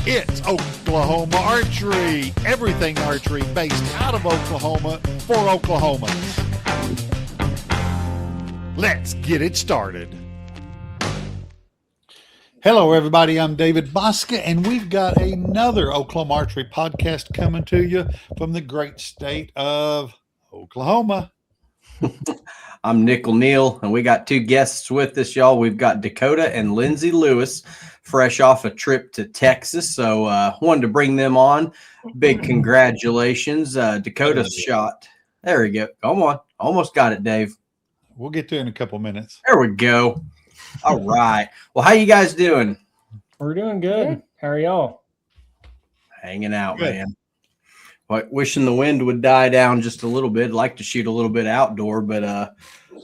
It's Oklahoma Archery. Everything archery based out of Oklahoma for Oklahomans. Let's get it started. Hello, everybody. I'm David Bosca, and we've got another Oklahoma Archery podcast coming to you from the great state of Oklahoma. I'm Nick O'Neill, and we got two guests with us, y'all. We've got Dakota and Lindsey Lewis, fresh off a trip to Texas. So wanted to bring them on. Big congratulations. Dakota's shot. There we go. Come on. Almost got it, Dave. We'll get to it in a couple minutes. There we go. All right. Well, how you guys doing? We're doing good. How are y'all? Hanging out, Good. man. Wishing the wind would die down just a little bit. Like to shoot a little bit outdoor, but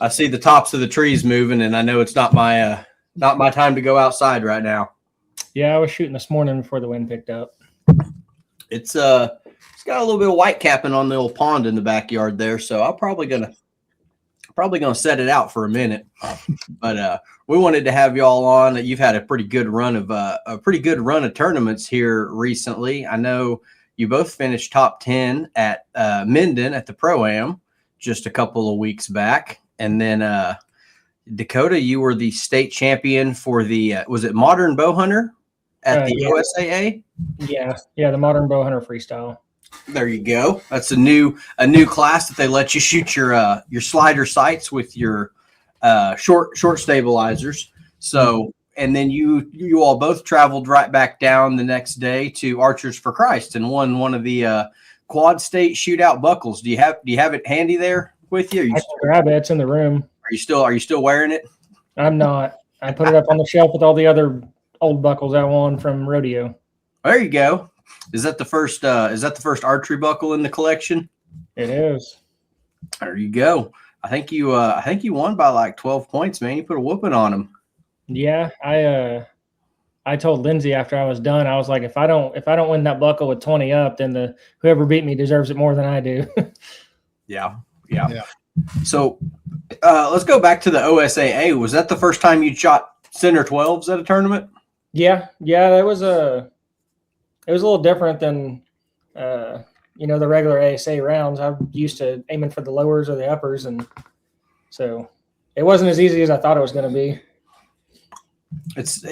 I see the tops of the trees moving, and I know it's not my time to go outside right now. Yeah, I was shooting this morning before the wind picked up. It's got a little bit of white capping on the old pond in the backyard there, so I'm probably gonna set it out for a minute. But we wanted to have y'all on. You've had a pretty good run of tournaments here recently. I know you both finished top 10 at Minden at the Pro-Am just a couple of weeks back. And then Dakota, you were the state champion for the, was it Modern Bowhunter at the OSAA? Yeah, the Modern Bowhunter freestyle. There you go. That's a new class that they let you shoot your slider sights with your short stabilizers. So, and then you all both traveled right back down the next day to Archers for Christ and won one of the quad state shootout buckles. Do you have it handy there with you? I can grab it. It's in the room. Are you still wearing it? I'm not. I put it up on the shelf with all the other old buckles I won from rodeo. There you go. Is that the first archery buckle in the collection? It is. There you go. I think you won by like 12 points, man. You put a whooping on them. Yeah, I told Lindsey after I was done, I was like, if I don't win that buckle with 20 up, then whoever beat me deserves it more than I do. Yeah. So let's go back to the OSAA. Was that the first time you shot center 12s at a tournament? Yeah, it was a little different than the regular ASA rounds. I'm used to aiming for the lowers or the uppers, and so it wasn't as easy as I thought it was going to be. It's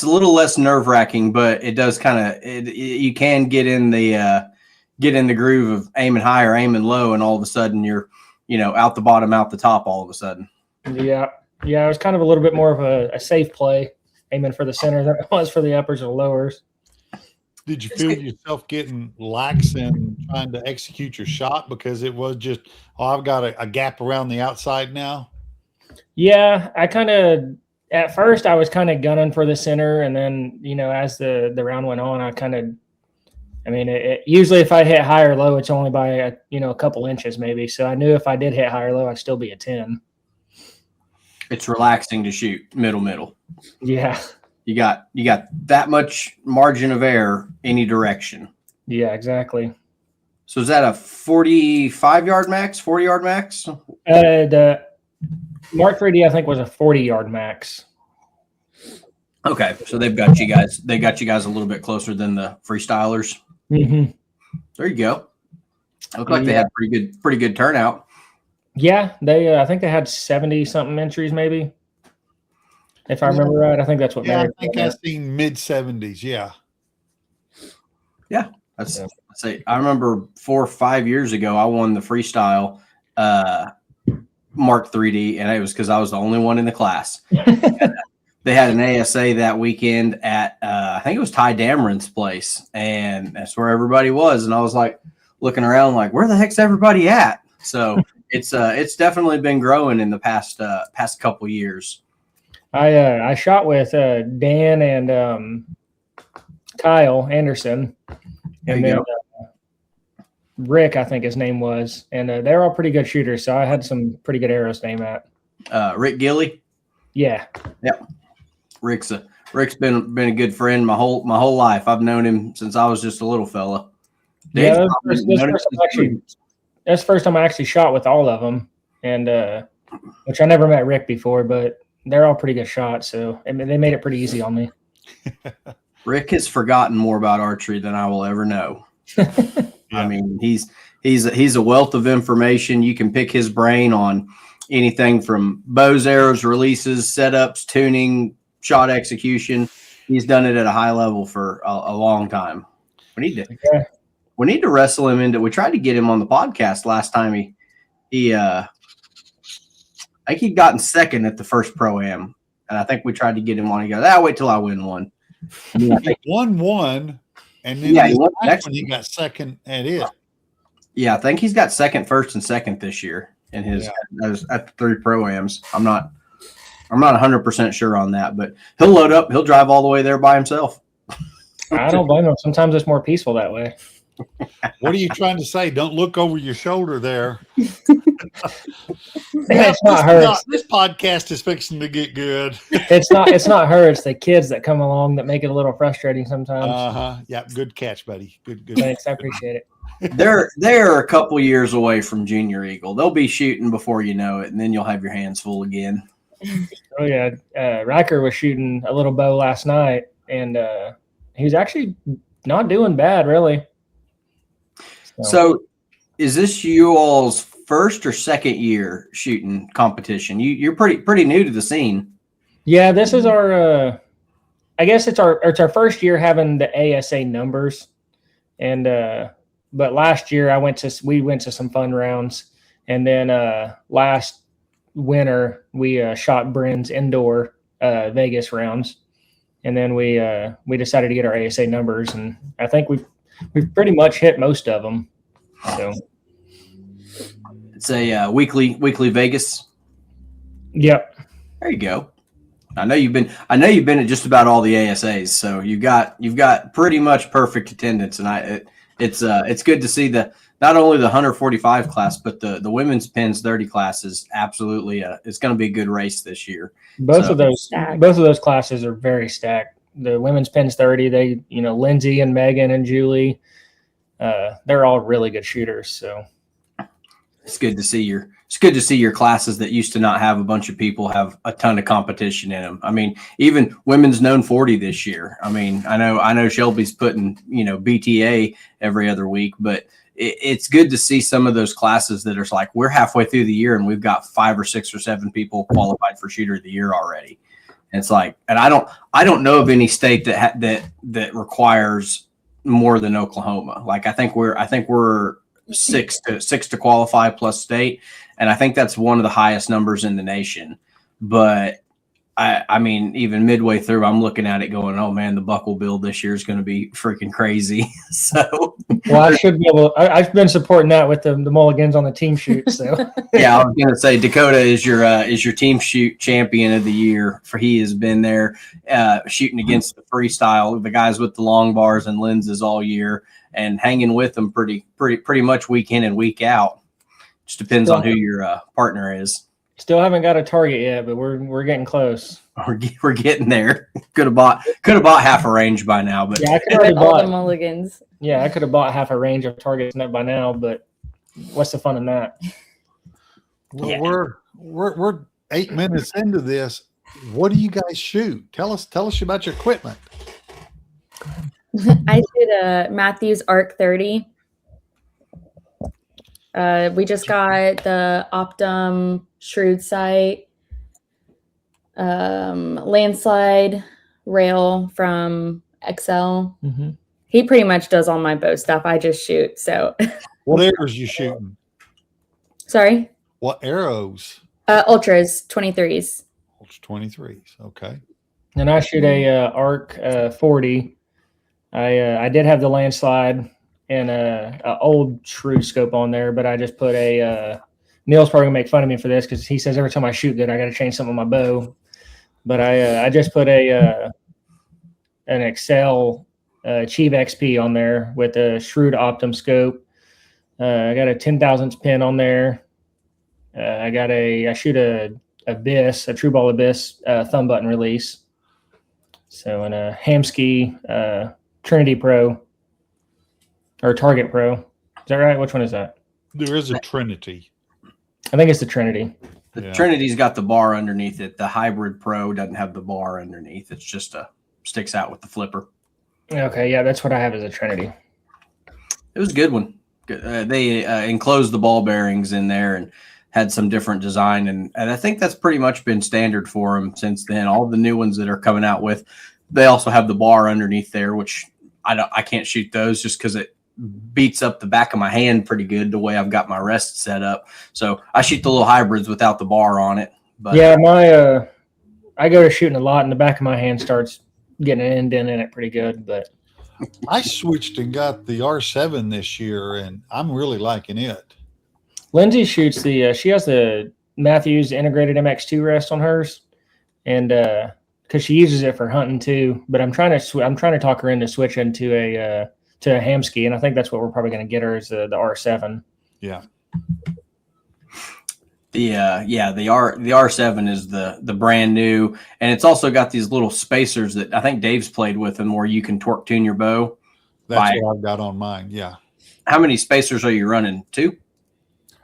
a little less nerve-wracking, but it does you can get in the groove of aiming high or aiming low, and all of a sudden you're out the bottom, out the top all of a sudden. Yeah, it was kind of a little bit more of a safe play, aiming for the center than it was for the uppers or lowers. Did you feel yourself getting lax in trying to execute your shot because it was just, I've got a gap around the outside now? Yeah, at first I was kind of gunning for the center, and then, as the round went on, usually if I hit high or low, it's only by a couple inches maybe. So I knew if I did hit high or low, I'd still be a 10. It's relaxing to shoot middle. Yeah. You got that much margin of error any direction. Yeah, exactly. So is that a 45-yard max, 40-yard max? The Mark 3D, I think, was a 40-yard max. Okay, so they got you guys a little bit closer than the freestylers. Mm-hmm. There you go. Looked like they had pretty good turnout. Yeah, they I think they had 70-something entries maybe. If I remember right, I think that's what. Yeah, I think I've seen mid-70s. Yeah. I remember 4 or 5 years ago, I won the freestyle Mark 3D, and it was because I was the only one in the class. They had an ASA that weekend at I think it was Ty Dameron's place, and that's where everybody was. And I was like looking around, like, where the heck's everybody at? So it's definitely been growing in the past couple years. I shot with Dan and Kyle Anderson, and then Rick, I think his name was, and they're all pretty good shooters. So I had some pretty good arrows to aim at. Rick Gilly. Yeah. Yep. Rick's been a good friend my whole life. I've known him since I was just a little fella. Yeah, that's the first time I actually shot with all of them, and which I never met Rick before, but they're all pretty good shots. So they made it pretty easy on me. Rick has forgotten more about archery than I will ever know. I mean, he's a wealth of information. You can pick his brain on anything from bows, arrows, releases, setups, tuning, shot execution. He's done it at a high level for a long time. We need to wrestle him into. We tried to get him on the podcast last time. I think he'd gotten second at the first Pro-Am, and I think we tried to get him on. He goes, wait till I win one. He won one, and then he got second at it. Yeah, I think he's got second, first, and second this year in his at the 3 Pro-Ams. I'm not 100% sure on that, but he'll load up. He'll drive all the way there by himself. I don't blame him. Sometimes it's more peaceful that way. What are you trying to say? Don't look over your shoulder there. It's not her. This podcast is fixing to get good. It's not her. It's the kids that come along that make it a little frustrating sometimes. Yeah, good catch, buddy. Good. Thanks, I appreciate it. They're a couple years away from Junior Eagle. They'll be shooting before you know it, and then you'll have your hands full again. Oh yeah, Riker was shooting a little bow last night, and he was actually not doing bad, really. So is this you all's first or second year shooting competition? You're pretty new to the scene. Yeah, this is our I guess it's our first year having the ASA numbers. And but last year we went to some fun rounds, and then last winter we shot Bryn's indoor Vegas rounds, and then we decided to get our ASA numbers, and I think we've pretty much hit most of them. So it's a weekly Vegas. Yep. There you go. I know you've been at just about all the ASAs, so you've got pretty much perfect attendance, and it's good to see not only the 145 class, but the women's pins 30 class is absolutely it's going to be a good race this year. Both of those classes are very stacked. The women's pins 30, Lindsay and Megan and Julie, they're all really good shooters. So it's good to see your classes that used to not have a bunch of people have a ton of competition in them. I mean, even women's known 40 this year. I mean, I know Shelby's putting, BTA every other week, but it's good to see some of those classes that are like, we're halfway through the year and we've got 5 or 6 or 7 people qualified for shooter of the year already. And it's like, and I don't know of any state that requires more than Oklahoma. Like, I think we're 6 to qualify plus state. And I think that's one of the highest numbers in the nation. But I mean, even midway through, I'm looking at it going, oh man, the buckle build this year is going to be freaking crazy. So, well, I should be able. I've been supporting that with the mulligans on the team shoot. So, yeah, I was going to say Dakota is your team shoot champion of the year. For he has been there shooting against the freestyle, the guys with the long bars and lenses all year, and hanging with them pretty much week in and week out. Just depends on who your partner is. Still haven't got a target yet, but we're getting close. We're getting there. Could have bought half a range by now, but yeah, I could have bought the mulligans. Yeah, I could have bought half a range of targets by now, but what's the fun in that? Well, yeah. We're 8 minutes into this. What do you guys shoot? Tell us about your equipment. I shoot a Matthews Arc 30. We just got the Optum Shrewd Sight landslide rail from XL. Mm-hmm. He pretty much does all my bow stuff. I just shoot. So, what arrows you shooting? Sorry. What arrows? Ultras 23s. Ultra 23s. Okay. And I shoot a Arc 40. I did have the landslide and a old shrew scope on there, but I just put Neil's probably gonna make fun of me for this because he says every time I shoot good, I got to change something on my bow. But I just put an Excel Chief XP on there with a Shrewd Optum scope. I got a 10,000th pin on there. I shoot a Abyss, a True Ball Abyss thumb button release. So in a Hamsky Trinity Pro or Target Pro. Is that right? Which one is that? There is a Trinity. I think it's the Trinity. The Trinity's got the bar underneath it. The Hybrid Pro doesn't have the bar underneath. It's just sticks out with the flipper. Okay, yeah, that's what I have as a Trinity. It was a good one. They enclosed the ball bearings in there and had some different design, and I think that's pretty much been standard for them since then. All the new ones that are coming out with, they also have the bar underneath there, which I can't shoot those just because it beats up the back of my hand pretty good the way I've got my rest set up. So I shoot the little hybrids without the bar on it. But yeah, I go to shooting a lot, and the back of my hand starts getting an indent in it pretty good. But I switched and got the R7 this year, and I'm really liking it. Lindsay shoots she has the Matthews integrated MX2 rest on hers, and because she uses it for hunting too. But I'm trying to talk her into switching to a Hamsky, and I think that's what we're probably going to get her is the R7. Yeah. The R7 is the brand new, and it's also got these little spacers that I think Dave's played with them where you can torque tune your bow. That's what I've got on mine. Yeah. How many spacers are you running? 2?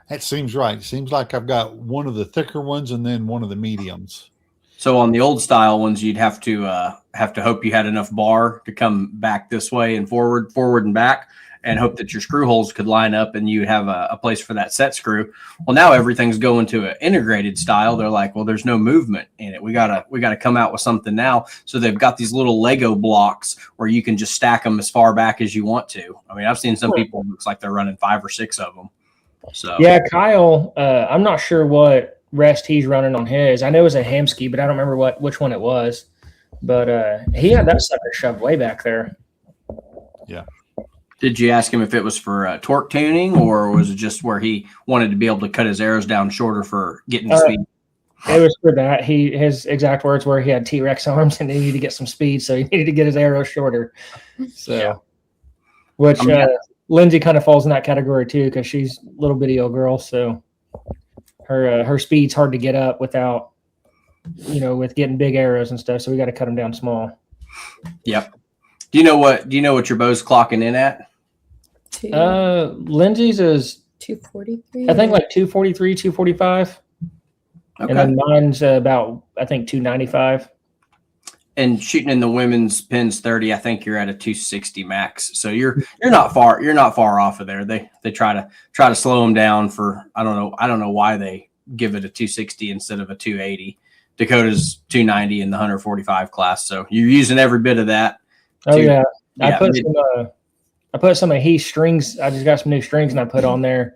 That seems right. It seems like I've got one of the thicker ones and then one of the mediums. So on the old style ones, you'd have to hope you had enough bar to come back this way and forward and back, and hope that your screw holes could line up and you have a place for that set screw. Well, now everything's going to an integrated style. They're like, well, there's no movement in it. We gotta come out with something now. So they've got these little Lego blocks where you can just stack them as far back as you want to. I mean, I've seen some people, it looks like they're running 5 or 6 of them. So yeah, Kyle, I'm not sure what rest he's running on his. I know it was a Hamsky, but I don't remember which one it was. But he had that sucker shoved way back there. Yeah. Did you ask him if it was for torque tuning, or was it just where he wanted to be able to cut his arrows down shorter for getting speed? It was for that. His exact words were he had T-Rex arms and he needed to get some speed, so he needed to get his arrows shorter. So, yeah. Which Lindsay kind of falls in that category too, because she's a little bitty old girl, so her speed's hard to get up without, with getting big arrows and stuff. So we got to cut them down small. Yep. Do you know what your bow's clocking in at? Lindsay's is 243. I think like 243, 245. Okay. And then mine's about, I think, 295. And shooting in the women's pins 30, I think you're at a 260 max. So you're not far off of there. They try to slow them down for I don't know why they give it a 260 instead of a 280. Dakota's 290 in the 145 class. So you're using every bit of that. Oh yeah. I put some of Heath's strings. I just got some new strings and I put on there.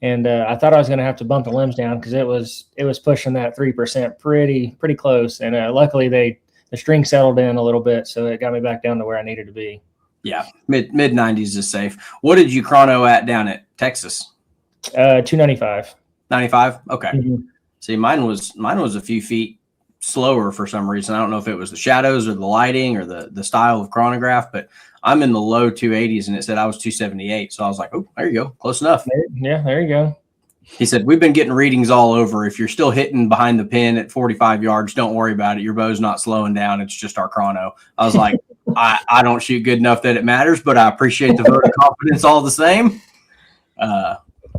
And I thought I was going to have to bump the limbs down because it was pushing that 3% pretty close. And luckily the string settled in a little bit, so it got me back down to where I needed to be. Yeah, mid 90s is safe. What did you chrono at down at Texas? 295. 95. Okay. Mm-hmm. See, mine was a few feet slower for some reason. I don't know if it was the shadows or the lighting or the style of chronograph, but I'm in the low 280s and it said I was 278. So I was like, oh, there you go. Close enough. There you go. He said, we've been getting readings all over. If you're still hitting behind the pin at 45 yards, don't worry about it. Your bow's not slowing down. It's just our chrono. I was like, I don't shoot good enough that it matters, but I appreciate the vote of confidence all the same.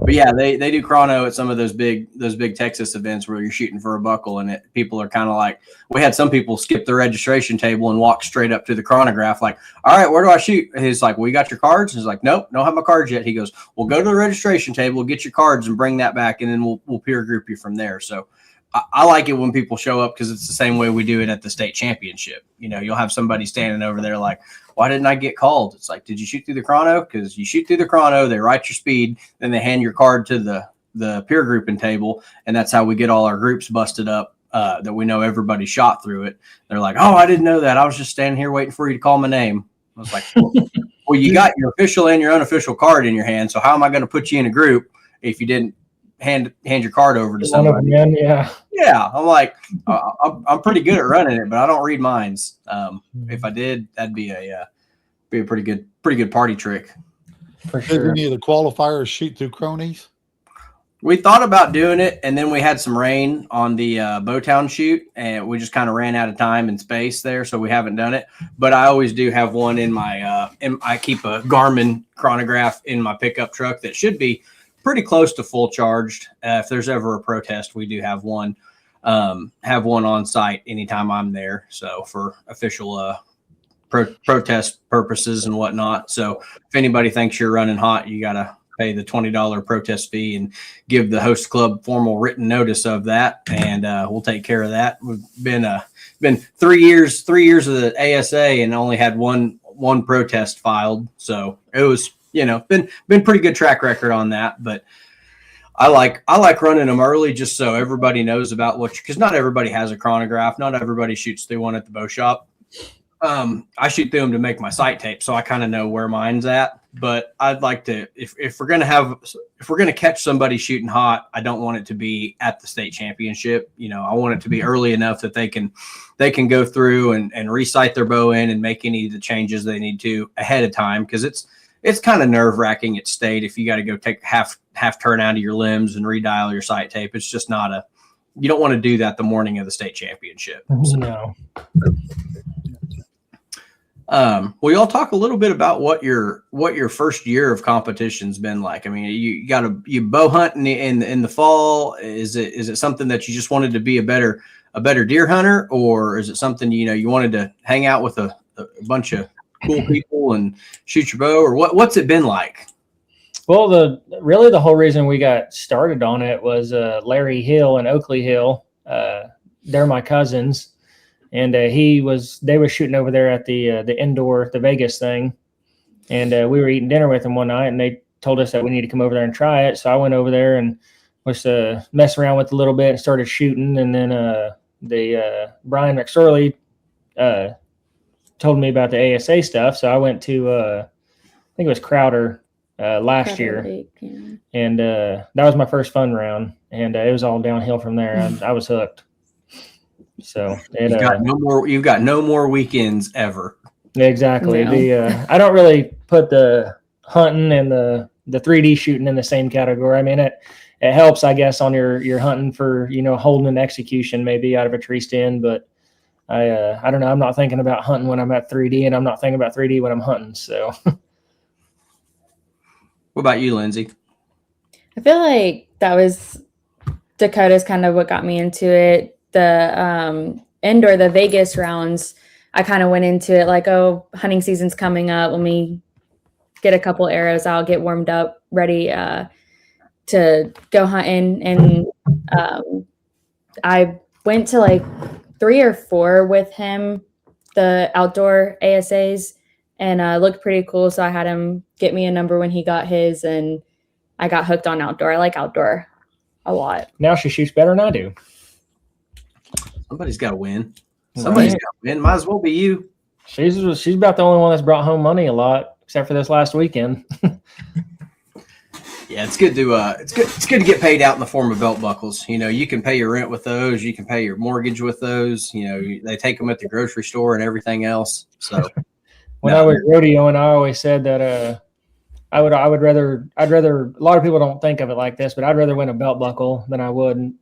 But yeah, they do chrono at some of those big Texas events where you're shooting for a buckle, and people are kind of like, we had some people skip the registration table and walk straight up to the chronograph like, all right, where do I shoot? And he's like, well, you got your cards? And he's like, nope, don't have my cards yet. He goes, well, go to the registration table, get your cards and bring that back, and then we'll peer group you from there. So I like it when people show up because it's the same way we do it at the state championship. You'll have somebody standing over there like, why didn't I get called? It's like, did you shoot through the chrono? Because you shoot through the chrono, they write your speed, then they hand your card to the peer grouping table, and that's how we get all our groups busted up that we know everybody shot through it. They're like, oh, I didn't know that. I was just standing here waiting for you to call my name. I was like, well, you got your official and your unofficial card in your hand, so how am I going to put you in a group if you didn't hand your card over to somebody? Yeah, I'm like, I'm pretty good at running it, but I don't read minds. If I did, that'd be a pretty good party trick. For sure. Did any of the qualifiers shoot through cronies? We thought about doing it, and then we had some rain on the Bowtown shoot, and we just kind of ran out of time and space there, so we haven't done it. But I always do have one in my I keep a Garmin chronograph in my pickup truck that should be pretty close to full charged. If there's ever a protest, we do have one on site anytime I'm there. So for official protest purposes and whatnot. So if anybody thinks you're running hot, you got to pay the $20 protest fee and give the host club formal written notice of that, and we'll take care of that. We've been 3 years of the ASA and only had one protest filed, so it was been pretty good track record on that. But I like running them early just so everybody knows about because not everybody has a chronograph, not everybody shoots through one at the bow shop. I shoot through them to make my sight tape, so I kind of know where mine's at. But I'd like to, if we're gonna catch somebody shooting hot, I don't want it to be at the state championship. I want it to be early enough that they can go through and resight their bow in and make any of the changes they need to ahead of time, because it's kind of nerve wracking at state if you got to go take half turn out of your limbs and redial your sight tape. It's just you don't want to do that the morning of the state championship. So. No. Will y'all talk a little bit about what your first year of competition's been like? I mean, you bow hunt in the fall. Is it something that you just wanted to be a better deer hunter, or is it something you wanted to hang out with a bunch of cool people and shoot your bow, or what's it been like? Well, the whole reason we got started on it was Larry Hill and Oakley Hill. They're my cousins. And they were shooting over there at the indoor, the Vegas thing. And we were eating dinner with them one night, and they told us that we need to come over there and try it. So I went over there and was messing around with it a little bit and started shooting. And then Brian McSorley told me about the ASA stuff. So I went to, I think it was Crowder last year. Lake, yeah. And that was my first fun round. And it was all downhill from there. I was hooked. So you've got no more weekends ever. Exactly. No. I don't really put the hunting and the 3D shooting in the same category. I mean, it helps, I guess, on your hunting for holding an execution maybe out of a tree stand. But I don't know. I'm not thinking about hunting when I'm at 3D, and I'm not thinking about 3D when I'm hunting. So. What about you, Lindsay? I feel like that was Dakota's kind of what got me into it. The indoor, the Vegas rounds, I kind of went into it like, oh, hunting season's coming up. Let me get a couple arrows. I'll get warmed up, ready to go hunting. And I went to like 3 or 4 with him, the outdoor ASAs, and looked pretty cool. So I had him get me a number when he got his, and I got hooked on outdoor. I like outdoor a lot. Now she shoots better than I do. Somebody's got to win. Somebody's got to win. Might as well be you. She's about the only one that's brought home money a lot, except for this last weekend. Yeah, it's good to get paid out in the form of belt buckles. You can pay your rent with those. You can pay your mortgage with those. They take them at the grocery store and everything else. So I was rodeoing, I always said that I'd rather. A lot of people don't think of it like this, but I'd rather win a belt buckle than I would.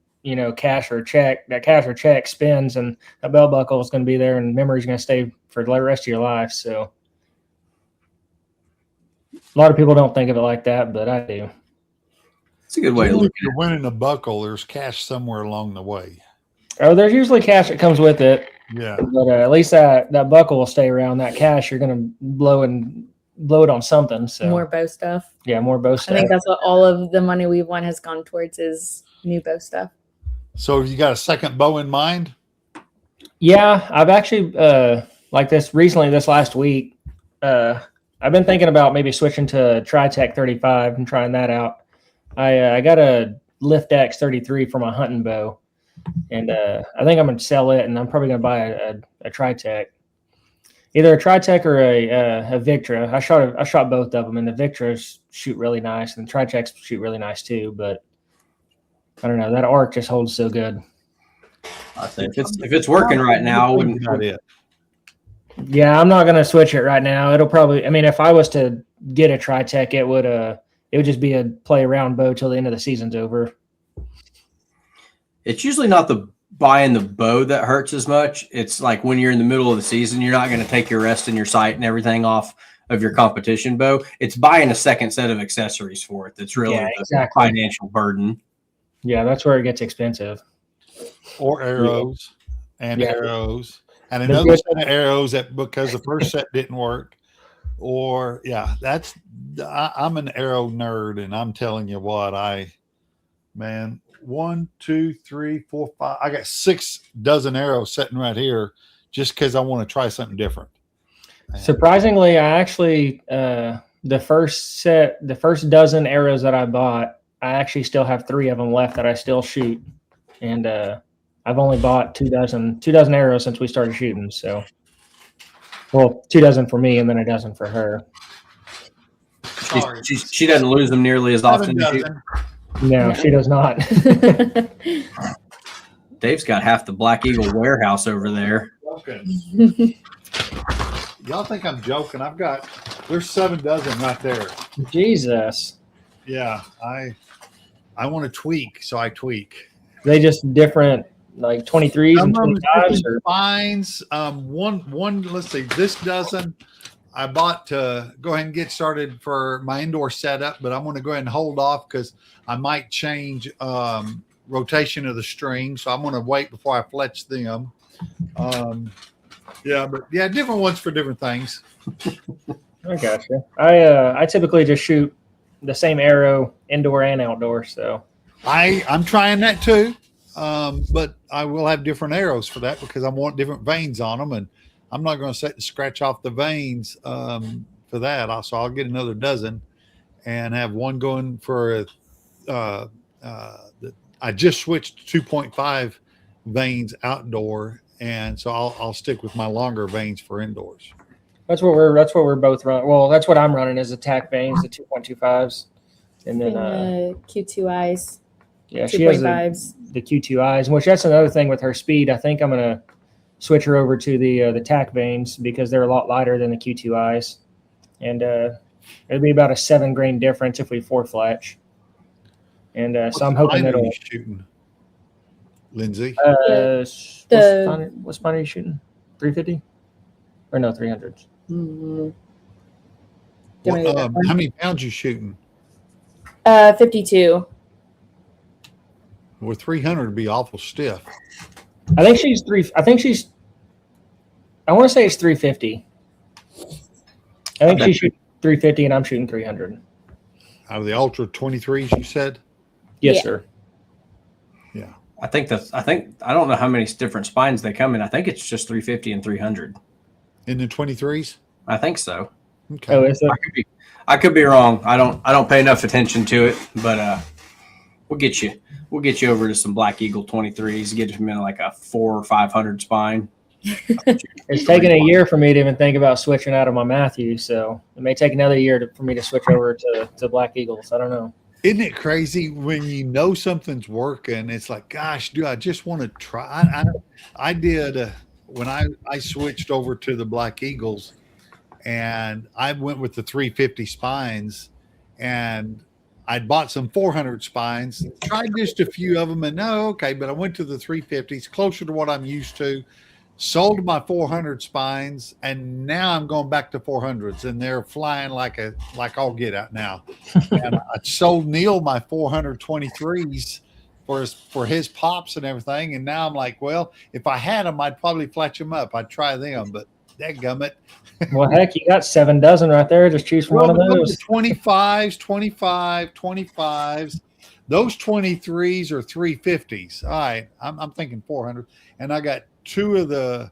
Cash or check. That cash or check spins, and a belt buckle is going to be there, and memory's going to stay for the rest of your life. So, a lot of people don't think of it like that, but I do. It's a good way to look at it. If you're winning a buckle, there's cash somewhere along the way. Oh, there's usually cash that comes with it. Yeah, but at least that buckle will stay around. That cash, you're going to blow it on something. So More bow stuff. Yeah, more bow stuff. I think that's what all of the money we've won has gone towards, is new bow stuff. So have you got a second bow in mind? Yeah, I've actually like this recently. This last week, I've been thinking about maybe switching to Tritech 35 and trying that out. I got a Lift X 33 for my hunting bow, and I think I'm going to sell it, and I'm probably going to buy a Tritech, either a Tritech or a Victra. I shot both of them, and the Victras shoot really nice, and the Tritechs shoot really nice too. But I don't know, that arc just holds so good. I think if it's working right now, I wouldn't. Yeah, I'm not going to switch it right now. It'll probably. I mean, if I was to get a Tritech, it would just be a play around bow till the end of the season's over. It's usually not the buying the bow that hurts as much. It's like when you're in the middle of the season, you're not going to take your rest and your sight and everything off of your competition bow. It's buying a second set of accessories for it that's really the financial burden. Yeah, that's where it gets expensive. Or arrows and arrows and another set of arrows that because the first set didn't work. Or I'm an arrow nerd, and I'm telling you what, 1, 2, 3, 4, 5. I got 6 dozen arrows sitting right here just because I want to try something different. Surprisingly, I actually the first dozen arrows that I bought, I actually still have 3 of them left that I still shoot, and I've only bought 2 dozen arrows since we started shooting. So, well, 2 dozen for me, and then a dozen for her. She doesn't lose them nearly as often as you. No, she does not. Dave's got half the Black Eagle warehouse over there. Okay. Y'all think I'm joking? There's 7 dozen right there. Jesus. Yeah, I want to tweak, so I tweak. They just different, like 23s and 25s? Or? Spines. One. Let's see. This dozen I bought to go ahead and get started for my indoor setup, but I'm going to go ahead and hold off because I might change rotation of the string, so I'm going to wait before I fletch them. Different ones for different things. I gotcha. I typically just shoot the same arrow indoor and outdoor, so I'm trying that too, but I will have different arrows for that because I want different veins on them, and I'm not going to sit and scratch off the veins for that. So I'll get another dozen and have one going for I just switched 2.5 veins outdoor, and so I'll stick with my longer veins for indoors. That's what we're both running. Well, that's what I'm running is attack veins, the 2.25s, and then Q2Is. Yeah, she has the Q2Is, which that's another thing with her speed. I think I'm gonna switch her over to the tack veins because they're a lot lighter than the Q2Is, and it'll be about a 7 grain difference if we 4-fletch. And so I'm hoping that'll shooting. Lindsay, what spine are you shooting? 350 or no 300s? Mm-hmm. How many pounds you shooting? 52. Well, 300 would be awful stiff. I think she's I want to say it's 350. I think she's shooting 350 and I'm shooting 300. Out of the Ultra 23s, you said? Yes, sir. Yeah. I don't know how many different spines they come in. I think it's just 350 and 300. In the 23s? I think so. Okay. Oh, is it? I could be wrong. I don't pay enough attention to it, but we'll get you over to some Black Eagle 23s, get them in like a 400 or 500 spine. It's taken a year for me to even think about switching out of my Matthews, so it may take another year for me to switch over to Black Eagles. I don't know. Isn't it crazy when you know something's working? It's like, gosh, dude, I just want to try. I did when I switched over to the Black Eagles, and I went with the 350 spines, and I'd bought some 400 spines, tried just a few of them, and but I went to the 350s, closer to what I'm used to. Sold my 400 spines, and now I'm going back to 400s, and they're flying like all get out now. And I sold Neil my 423s for his pops and everything, and now I'm like, well, if I had them, I'd probably fletch them up. I'd try them, but dadgummit. Well, heck, you got 7 dozen right there. Just choose from one of those. 25s, 25s. Those 23s are 350s. All right, I'm thinking 400, and I got the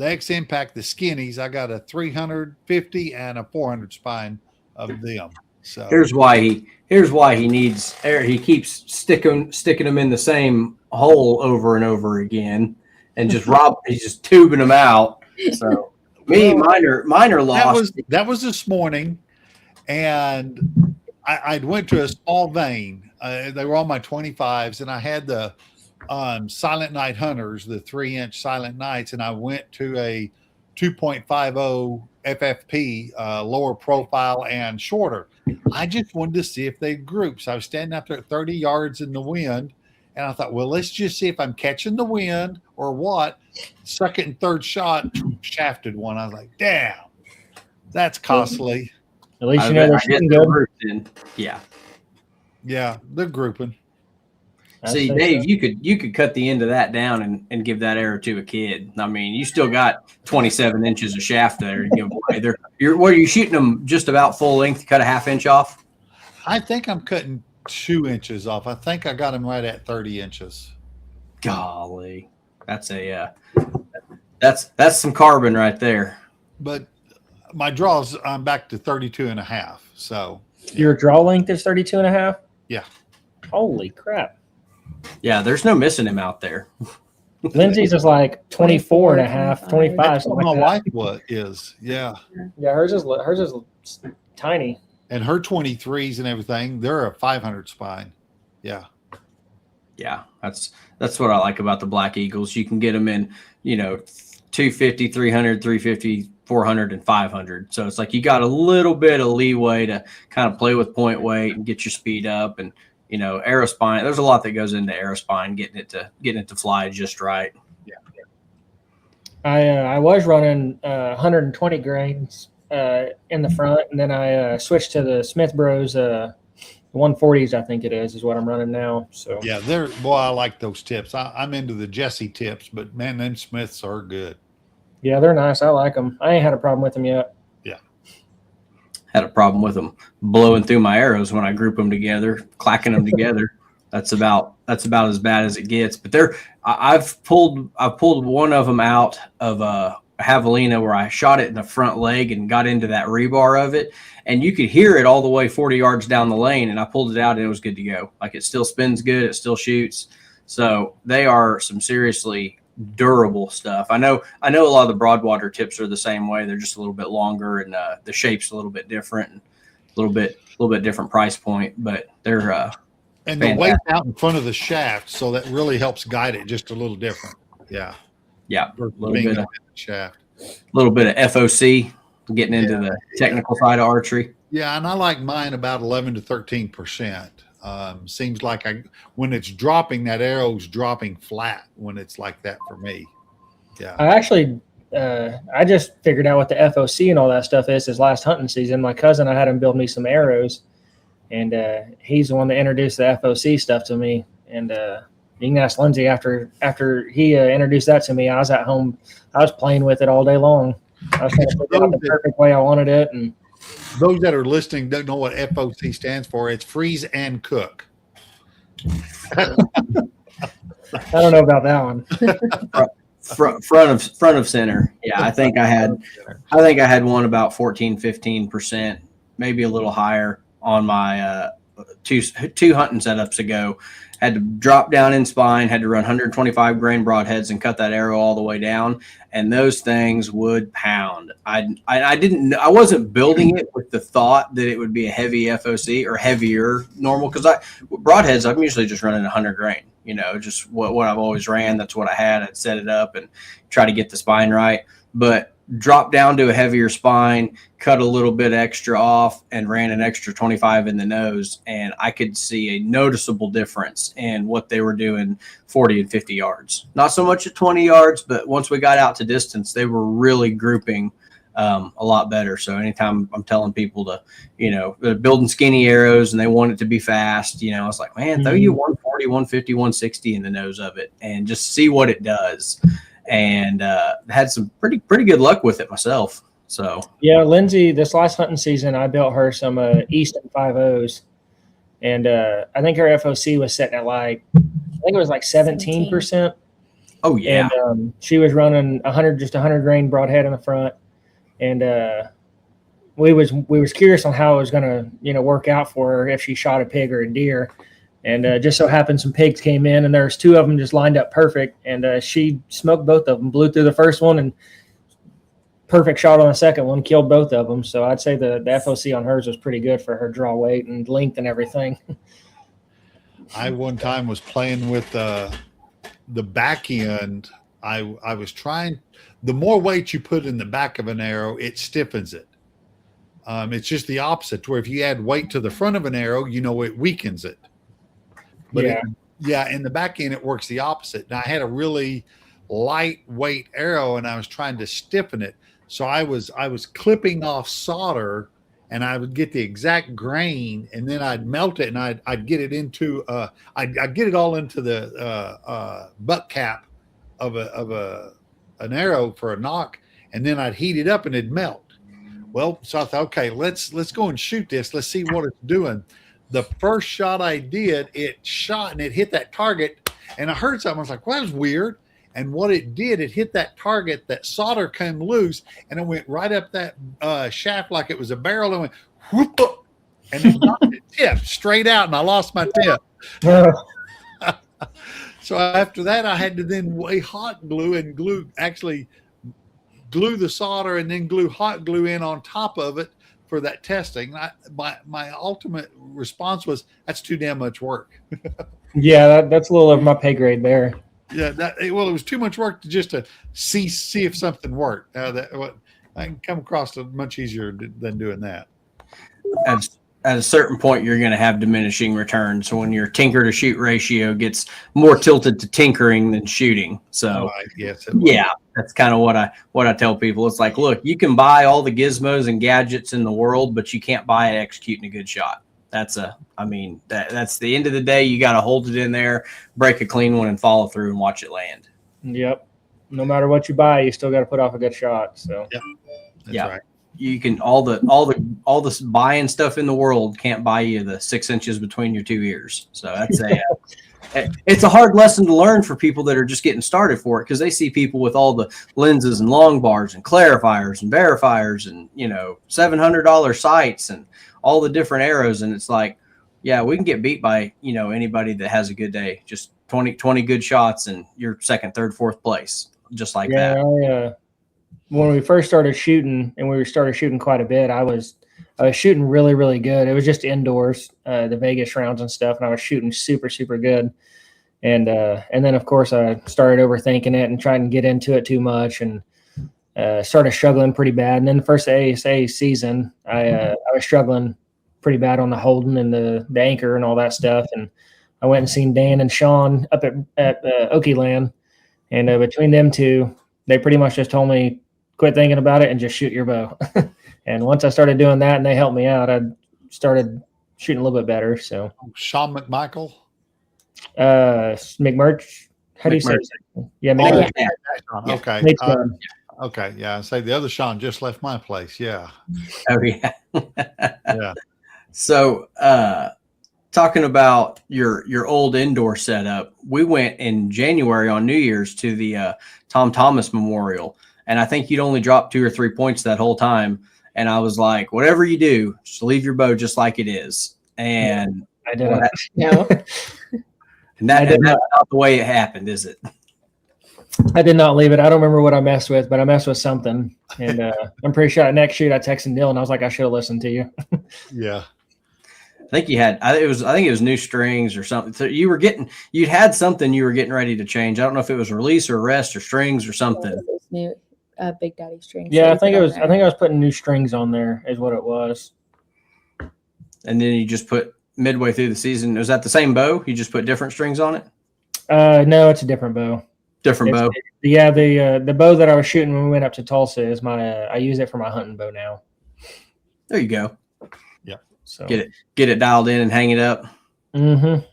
X Impact, the skinnies. I got a 350 and a 400 spine of them. So here's why he needs air. He keeps sticking them in the same hole over and over again, and he's just tubing them out. So mine are lost. That was this morning, and I went to a small vein. They were on my 25s, and I had the Silent Night Hunters, the 3-inch Silent Nights, and I went to a 2.50 FFP, lower profile and shorter. I just wanted to see if they group. So I was standing out there at 30 yards in the wind, and I thought, well, let's just see if I'm catching the wind or what. Second and third shot, shafted one. I was like, damn, that's costly. At least you know they're shooting good. Yeah. Yeah, they're grouping. See, Dave, you could cut the end of that down and give that arrow to a kid. I mean, you still got 27 inches of shaft there to give away. Are you shooting them just about full length? Cut a half inch off? I think I'm cutting 2 inches off. I think I got him right at 30 inches. Golly, that's some carbon right there. But my draws, I'm back to 32 and a half. So your draw length is 32 and a half? Yeah. Holy crap. Yeah, there's no missing him out there. Lindsay's is like 24 and a half, 25. That's what my wife is. Yeah. Yeah, hers is tiny. And her 23s and everything, they're a 500 spine. Yeah. Yeah, that's what I like about the Black Eagles. You can get them in, 250, 300, 350, 400, and 500. So it's like you got a little bit of leeway to kind of play with point weight and get your speed up. And arrow spine. There's a lot that goes into arrow spine, getting it to fly just right. Yeah. I was running 120 grains in the front, and then I switched to the Smith Bros 140s. I think it is what I'm running now. So yeah, I like those tips. I'm into the Jesse tips, but man, them Smiths are good. Yeah, they're nice. I like them. I ain't had a problem with them yet. Had a problem with them blowing through my arrows when I group them together, clacking them together. That's about as bad as it gets. But I've pulled one of them out of a javelina where I shot it in the front leg and got into that rebar of it, and you could hear it all the way 40 yards down the lane. And I pulled it out and it was good to go. Like, it still spins good, it still shoots. So they are some seriously durable stuff. I know a lot of the Broadwater tips are the same way. They're just a little bit longer, and the shape's a little bit different, and a little bit different price point, but they're and the weight out in front of the shaft, so that really helps guide it just a little different. Yeah, a little bit of shaft, a little bit of FOC, getting into the technical side of archery. Yeah, and I like mine about 11 to 13%. Seems like when it's dropping, that arrow's dropping flat when it's like that for me. Yeah. I actually, I just figured out what the FOC and all that stuff is this last hunting season. My cousin, I had him build me some arrows, and he's the one that introduced the FOC stuff to me. And you can ask Lindsay after he introduced that to me. I was at home. I was playing with it all day long. I was trying to figure out the perfect way I wanted it. And those that are listening don't know what FOC stands for. It's freeze and cook. I don't know about that one. front of center. Yeah, I think I had one about 14-15%, maybe a little higher on my two hunting setups ago. Had to drop down in spine, had to run 125 grain broadheads and cut that arrow all the way down, and those things would pound. I wasn't building it with the thought that it would be a heavy FOC or heavier normal, because broadheads I'm usually just running 100 grain. Just what I've always ran. That's what I had. I'd set it up and try to get the spine right. But drop down to a heavier spine, cut a little bit extra off, and ran an extra 25 in the nose. And I could see a noticeable difference in what they were doing 40 and 50 yards. Not so much at 20 yards, but once we got out to distance, they were really grouping a lot better. So anytime I'm telling people to, they're building skinny arrows and they want it to be fast, I was like, man, throw you 140, 150, 160 in the nose of it and just see what it does. And had some pretty good luck with it myself. So yeah, Lindsay, this last hunting season, I built her some Easton 5.0s, and I think her FOC was sitting at I think it was 17%. Oh yeah. And she was running 100 grain broadhead in the front, and we was curious on how it was going to work out for her if she shot a pig or a deer. And just so happened some pigs came in, and there's two of them just lined up perfect. And she smoked both of them, blew through the first one, and perfect shot on the second one, killed both of them. So I'd say the FOC on hers was pretty good for her draw weight and length and everything. I one time was playing with the back end. I was trying. The more weight you put in the back of an arrow, it stiffens it. It's just the opposite, where if you add weight to the front of an arrow, it weakens it. But in the back end, it works the opposite. And I had a really lightweight arrow, and I was trying to stiffen it. So I was clipping off solder and I would get the exact grain, and then I'd melt it, and I'd get it into I'd get it all into the butt cap of an arrow for a nock, and then I'd heat it up and it'd melt. Well, so I thought, okay, let's go and shoot this. Let's see what it's doing. The first shot I did, it shot and it hit that target, and I heard something. I was like, well, that was weird. And what it did, it hit that target, that solder came loose, and it went right up that shaft like it was a barrel, and went whoop, and it knocked the tip straight out, and I lost my tip. So after that, I had to then weigh hot glue and glue the solder and then glue hot glue in on top of it for that testing. My ultimate response was, that's too damn much work. Yeah, that's a little over my pay grade there. Yeah, it was too much work to see if something worked. I can come across it much easier than doing that. At a certain point, you're going to have diminishing returns. So when your tinker to shoot ratio gets more tilted to tinkering than shooting. So yes, yeah, that's kind of what I tell people. It's like, look, you can buy all the gizmos and gadgets in the world, but you can't buy it executing a good shot. That's the end of the day. You got to hold it in there, break a clean one, and follow through and watch it land. Yep. No matter what you buy, you still got to put off a good shot. So yep. That's right. You can all the buying stuff in the world can't buy you the 6 inches between your two ears. So that's it's a hard lesson to learn for people that are just getting started for it, because they see people with all the lenses and long bars and clarifiers and verifiers and $700 sights and all the different arrows, and it's like, yeah, we can get beat by anybody that has a good day. Just 20 good shots and you're second, third, fourth place, just like that. When we first started shooting, and we started shooting quite a bit, I was shooting really, really good. It was just indoors, the Vegas rounds and stuff, and I was shooting super, super good. And then of course I started overthinking it and trying to get into it too much, and started struggling pretty bad. And then the first ASA season, I was struggling pretty bad on the holding and the anchor and all that stuff. And I went and seen Dan and Sean up at Oakeyland, and between them two, they pretty much just told me, quit thinking about it and just shoot your bow. And once I started doing that and they helped me out, I started shooting a little bit better. So Sean McMichael, McMurch, how do you say it? Yeah, McMurch. Yeah. Okay. Okay. Yeah. I say the other Sean just left my place. Yeah. Oh yeah. Yeah. So talking about your old indoor setup, we went in January on New Year's to the Tom Thomas Memorial. And I think you'd only dropped 2 or 3 points that whole time. And I was like, whatever you do, just leave your bow just like it is. And I didn't. And that's not the way it happened, is it? I did not leave it. I don't remember what I messed with, but I messed with something. And I'm pretty sure at next shoot I texted Dylan. I was like, I should have listened to you. Yeah. I think it was new strings or something. So you'd had something you were getting ready to change. I don't know if it was release or rest or strings or something. New Big Daddy strings. Yeah, I think I was putting new strings on there is what it was. And then you just put midway through the season. Was that the same bow? You just put different strings on it? No, it's a different bow. Bow. Yeah, the bow that I was shooting when we went up to Tulsa is I use it for my hunting bow now. There you go. Yeah. So get it dialed in and hang it up. Mm-hmm.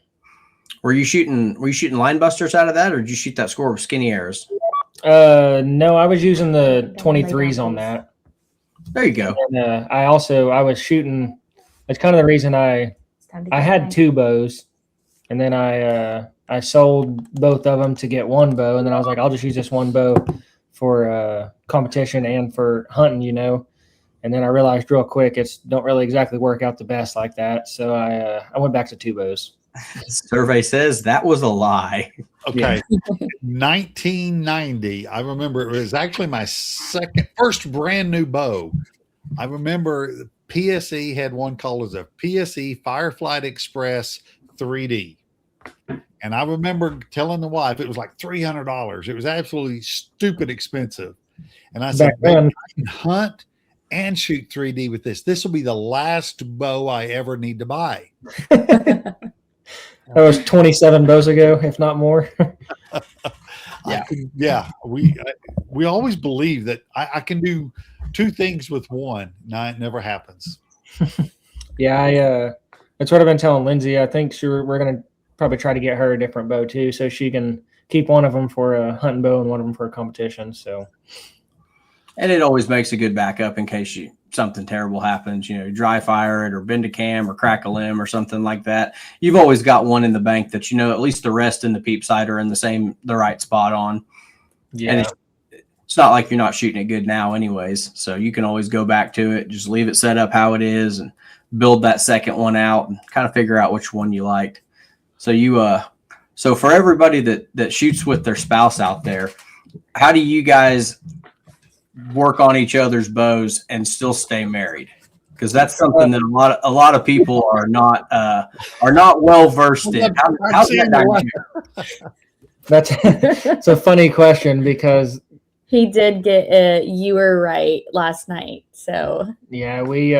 Were you shooting line busters out of that, or did you shoot that score with skinny arrows? No, I was using the 23s on that. There you go. And I was shooting. It's kind of the reason I had 2 bows, and then I sold both of them to get one bow, and then I was like, I'll just use this one bow for competition and for hunting, And then I realized real quick it's don't really exactly work out the best like that, so I went back to 2 bows. Survey says that was a lie. Okay. 1990. I remember it was actually my first brand new bow. I remember PSE had one called as a PSE Fireflight Express 3D. And I remember telling the wife it was like $300. It was absolutely stupid expensive. And I said, I can hunt and shoot 3D with this. This will be the last bow I ever need to buy. That was 27 bows ago, if not more. Yeah. We always believe that I can do 2 things with one. No, it never happens. Yeah, that's what I've been telling Lindsay. I think we're going to probably try to get her a different bow too, so she can keep one of them for a hunting bow and one of them for a competition. So, and it always makes a good backup in case something terrible happens. Dry fire it or bend a cam or crack a limb or something like that. You've always got one in the bank that at least the rest in the peep sight are in the right spot on. Yeah. And it's not like you're not shooting it good now, anyways. So you can always go back to it, just leave it set up how it is, and build that second one out and kind of figure out which one you liked. So so for everybody that shoots with their spouse out there, how do you guys work on each other's bows and still stay married? Because that's something that a lot of people are not well versed in. How's that? That's a funny question because he did get you were right last night. So yeah, we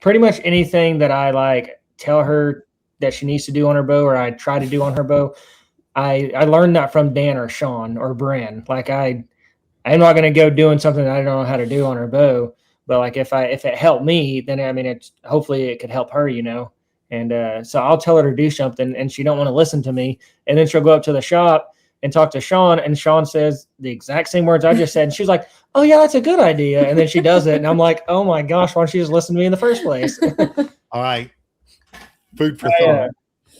pretty much anything that I tell her that she needs to do on her bow, or I try to do on her bow, I learned that from Dan or Sean or Bren. I'm not going to go doing something that I don't know how to do on her bow, but if it helped me, then hopefully it could help her, And so I'll tell her to do something, and she don't want to listen to me, and then she'll go up to the shop and talk to Sean, and Sean says the exact same words I just said, and she's like, "Oh yeah, that's a good idea," and then she does it, and I'm like, "Oh my gosh, why don't she just listen to me in the first place?" All right, food for thought.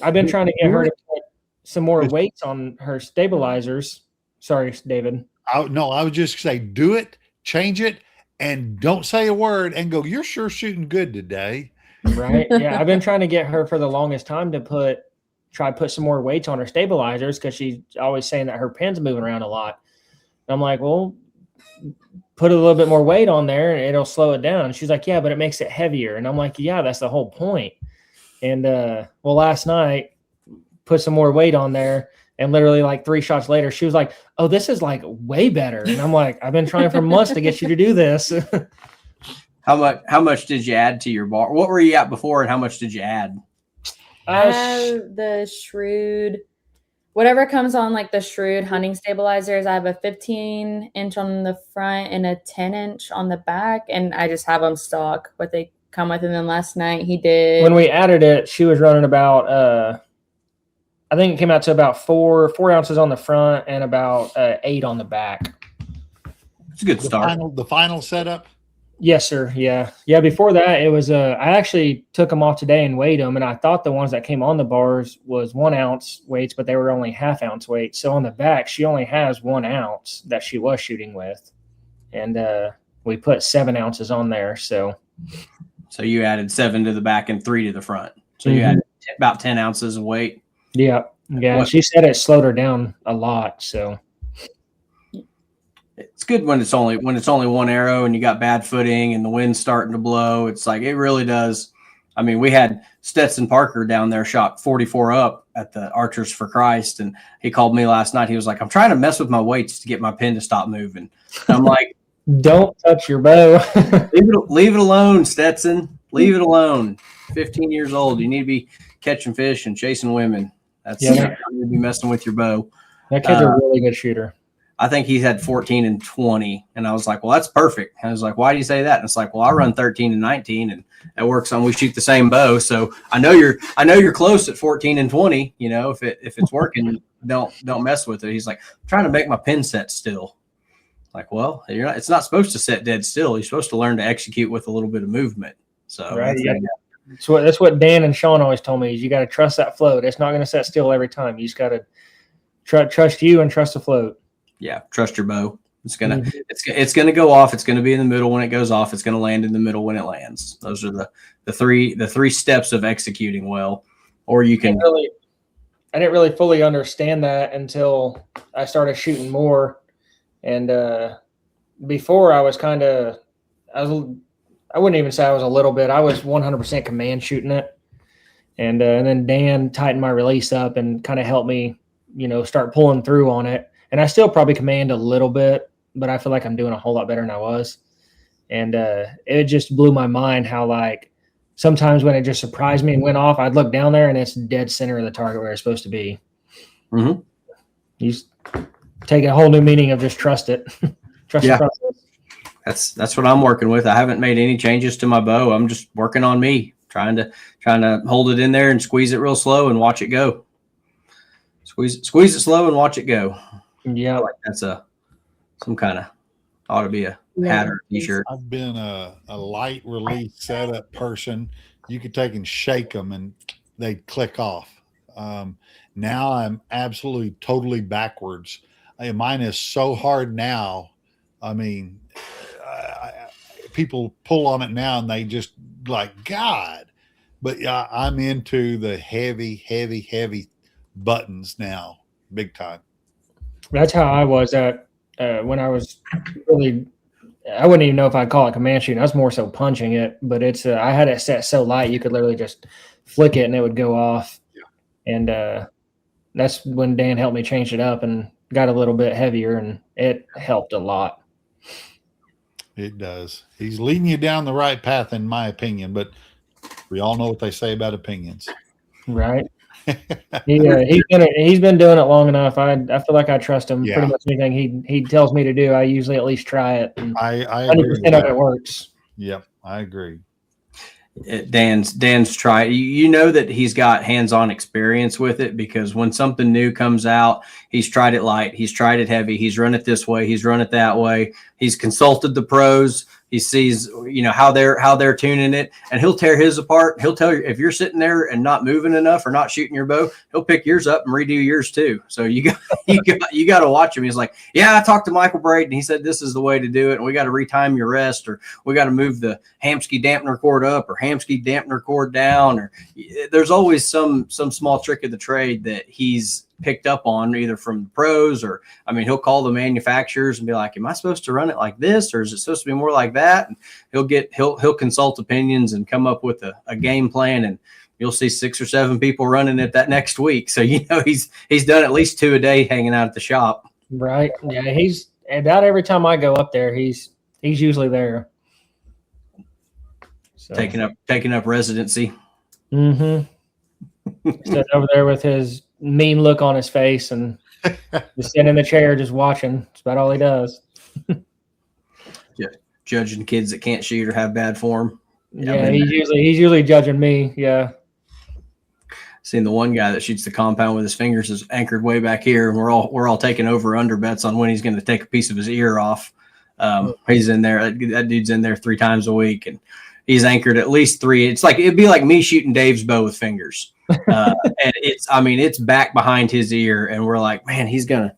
I've been trying to get her to put some more weights on her stabilizers. Sorry, David. I was just say, do it, change it, and don't say a word, and go, "You're sure shooting good today." Right. Yeah. I've been trying to get her for the longest time to try to put some more weights on her stabilizers, because she's always saying that her pin's moving around a lot. And I'm like, well, put a little bit more weight on there and it'll slow it down. She's like, yeah, but it makes it heavier. And I'm like, yeah, that's the whole point. And last night, put some more weight on there, and literally 3 shots later, she was like, oh, this is way better. And I'm like, I've been trying for months to get you to do this. How much did you add to your bar? What were you at before, and how much did you add? The Shrewd, whatever comes on the Shrewd hunting stabilizers. I have a 15-inch on the front and a 10-inch on the back, and I just have them stock what they come with. And then last night he did. When we added it, she was running about I think it came out to about 4 ounces on the front and about 8 on the back. It's a good start. The final setup. Yes, sir. Yeah. Before that, it was I actually took them off today and weighed them, and I thought the ones that came on the bars was 1 ounce weights, but they were only 1/2 ounce weights. So on the back, she only has 1 ounce that she was shooting with, and we put 7 ounces on there. So you added 7 to the back and 3 to the front. So you added about 10 ounces of weight. Yeah. She said it slowed her down a lot. So it's good when it's only one arrow and you got bad footing and the wind's starting to blow. It's it really does. I mean, we had Stetson Parker down there shot 44 up at the Archers for Christ, and he called me last night. He was like, I'm trying to mess with my weights to get my pin to stop moving. And I'm like, don't touch your bow. leave it alone, Stetson. Leave it alone. 15 years old. You need to be catching fish and chasing women. That's you need to be messing with your bow. That kid's a really good shooter. I think he's had 14 and 20. And I was like, well, that's perfect. And I was like, why do you say that? And it's like, well, I run 13 and 19, and that works on, we shoot the same bow. So I know you're close at 14 and 20. If it's working, don't mess with it. He's like, I'm trying to make my pin set still. Like, well, it's not supposed to set dead still. You're supposed to learn to execute with a little bit of movement. So right. That's what Dan and Sean always told me, is you got to trust that float. It's not going to set still every time. You just got to trust you and trust the float. Yeah, trust your bow. It's gonna go off. It's gonna be in the middle when it goes off. It's gonna land in the middle when it lands. Those are the three steps of executing well. Or you can. I didn't really fully understand that until I started shooting more, and before I was I wouldn't even say I was a little bit. I was 100% command shooting it, and then Dan tightened my release up and kind of helped me, start pulling through on it. And I still probably command a little bit, but I feel like I'm doing a whole lot better than I was. And it just blew my mind how sometimes when it just surprised me and went off, I'd look down there and it's dead center of the target where it's supposed to be. Mm-hmm. You just take a whole new meaning of just trust it. Trust the process. That's what I'm working with. I haven't made any changes to my bow. I'm just working on me, trying to hold it in there and squeeze it real slow and watch it go. Squeeze it slow and watch it go. Yeah, Like that's some kind of ought to be a hat or a t-shirt. I've been a light release setup person. You could take and shake them and they click off. Now I'm absolutely totally backwards. Mine is so hard now. I mean, people pull on it now and they just like, God. But yeah, I'm into the heavy buttons now, big time. that's how I was at when I was really. I wouldn't even know if I'd call it command shooting. I was more so punching it, but it's I had it set so light you could literally just flick it and it would go off. Yeah. And that's when Dan helped me change it up and got a little bit heavier, and it helped a lot. It does. He's leading you down the right path, in my opinion, but we all know what they say about opinions. Right. He's been doing it long enough. I feel like I trust him. Pretty much anything he tells me to do, I usually at least try it. And I 100% of it works. Yep, I agree. Dan's tried. You know that he's got hands-on experience with it, because when something new comes out, he's tried it light, he's tried it heavy, he's run it this way, he's run it that way. He's consulted the pros. He sees, how they're tuning it, and he'll tear his apart. He'll tell you if you're sitting there and not moving enough or not shooting your bow, he'll pick yours up and redo yours too. So you got to watch him. He's like, yeah, I talked to Michael Braden. He said this is the way to do it, and we got to retime your rest, or we got to move the Hamsky dampener cord up or Hamsky dampener cord down, or there's always some small trick of the trade that he's picked up on, either from the pros, or he'll call the manufacturers and be like, am I supposed to run it like this, or is it supposed to be more like that? And he'll consult opinions and come up with a game plan, and you'll see 6 or 7 people running it that next week. So he's done at least 2 a day hanging out at the shop. Right. Yeah, he's about every time I go up there, he's usually there. So taking up residency. Mm-hmm. Sitting over there with his mean look on his face and just sitting in the chair just watching. That's about all he does. Yeah, judging kids that can't shoot or have bad form. Yeah, he's usually judging me. Yeah. Seen the one guy that shoots the compound with his fingers is anchored way back here, and we're all taking over under bets on when he's going to take a piece of his ear off. He's in there. That dude's in there 3 times a week, and he's anchored at least 3. It's like it'd be like me shooting Dave's bow with fingers. And it's back behind his ear, and we're like, man, he's gonna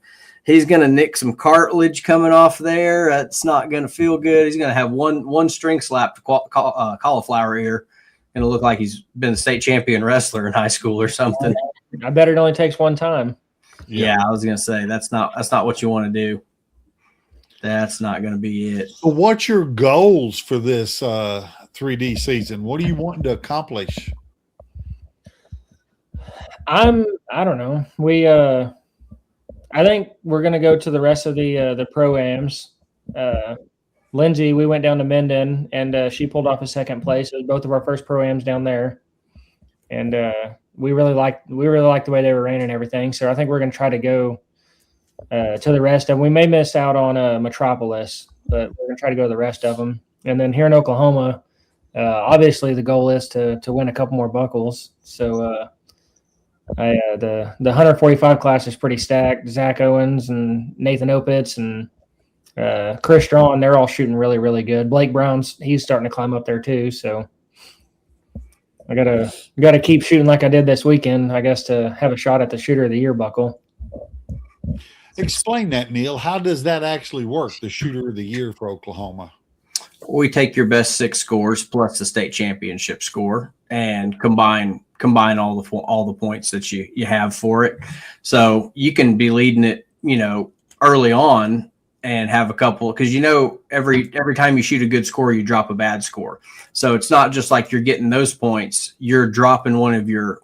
nick some cartilage coming off there. That's not gonna feel good. He's gonna have one string slapped cauliflower ear, and it'll look like he's been a state champion wrestler in high school or something. I bet it only takes one time. Yeah, I was gonna say that's not what you want to do. That's not gonna be it. So what's your goals for this 3D season? What are you wanting to accomplish? I don't know. I think we're going to go to the rest of the pro-ams. Lindsay, we went down to Minden, and she pulled off a second place. It was both of our first pro-ams down there. And we really liked the way they were ran and everything. So I think we're going to try to go to the rest of them. We may miss out on Metropolis, but we're going to try to go to the rest of them. And then here in Oklahoma, obviously the goal is to win a couple more buckles. So the 145 class is pretty stacked. Zach Owens and Nathan Opitz and Chris Strawn, they're all shooting really, really good. Blake Brown's, he's starting to climb up there too. So I gotta keep shooting like I did this weekend, I guess, to have a shot at the Shooter of the Year buckle. Explain that, Neil. How does that actually work, the Shooter of the Year for Oklahoma? We take your best 6 scores plus the state championship score and combine all the points that you have for it. So you can be leading it, early on and have a couple, because every time you shoot a good score, you drop a bad score. So it's not just like you're getting those points, you're dropping one of your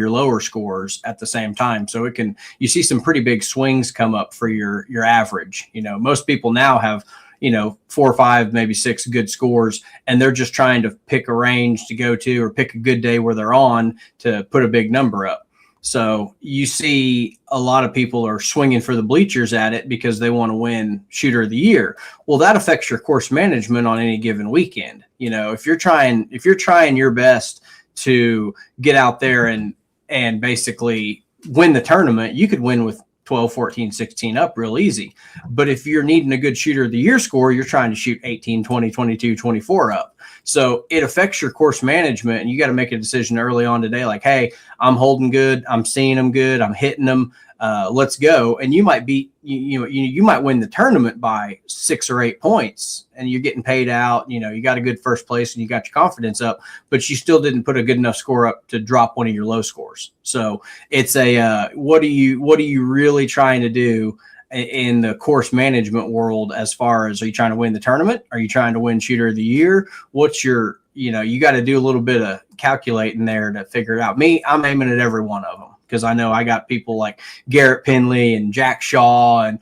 lower scores at the same time. So you see some pretty big swings come up for your average. Most people now have 4 or 5, maybe 6 good scores, and they're just trying to pick a range to go to or pick a good day where they're on to put a big number up. So you see a lot of people are swinging for the bleachers at it because they want to win shooter of the year. Well, that affects your course management on any given weekend. You know, if you're trying your best to get out there and basically win the tournament, you could win with 12, 14, 16 up real easy. But if you're needing a good shooter of the year score, you're trying to shoot 18, 20, 22, 24 up. So it affects your course management, and you got to make a decision early on today. Like, hey, I'm holding good. I'm seeing them good. I'm hitting them. Let's go. And you might beat, you might win the tournament by 6 or 8 points, and you're getting paid out. You know, you got a good first place and you got your confidence up, but you still didn't put a good enough score up to drop one of your low scores. So it's what are you really trying to do in the course management world? As far as, are you trying to win the tournament? Are you trying to win shooter of the year? What's your, you got to do a little bit of calculating there to figure it out. Me, I'm aiming at every one of them, because I know I got people like Garrett Penley and Jack Shaw, and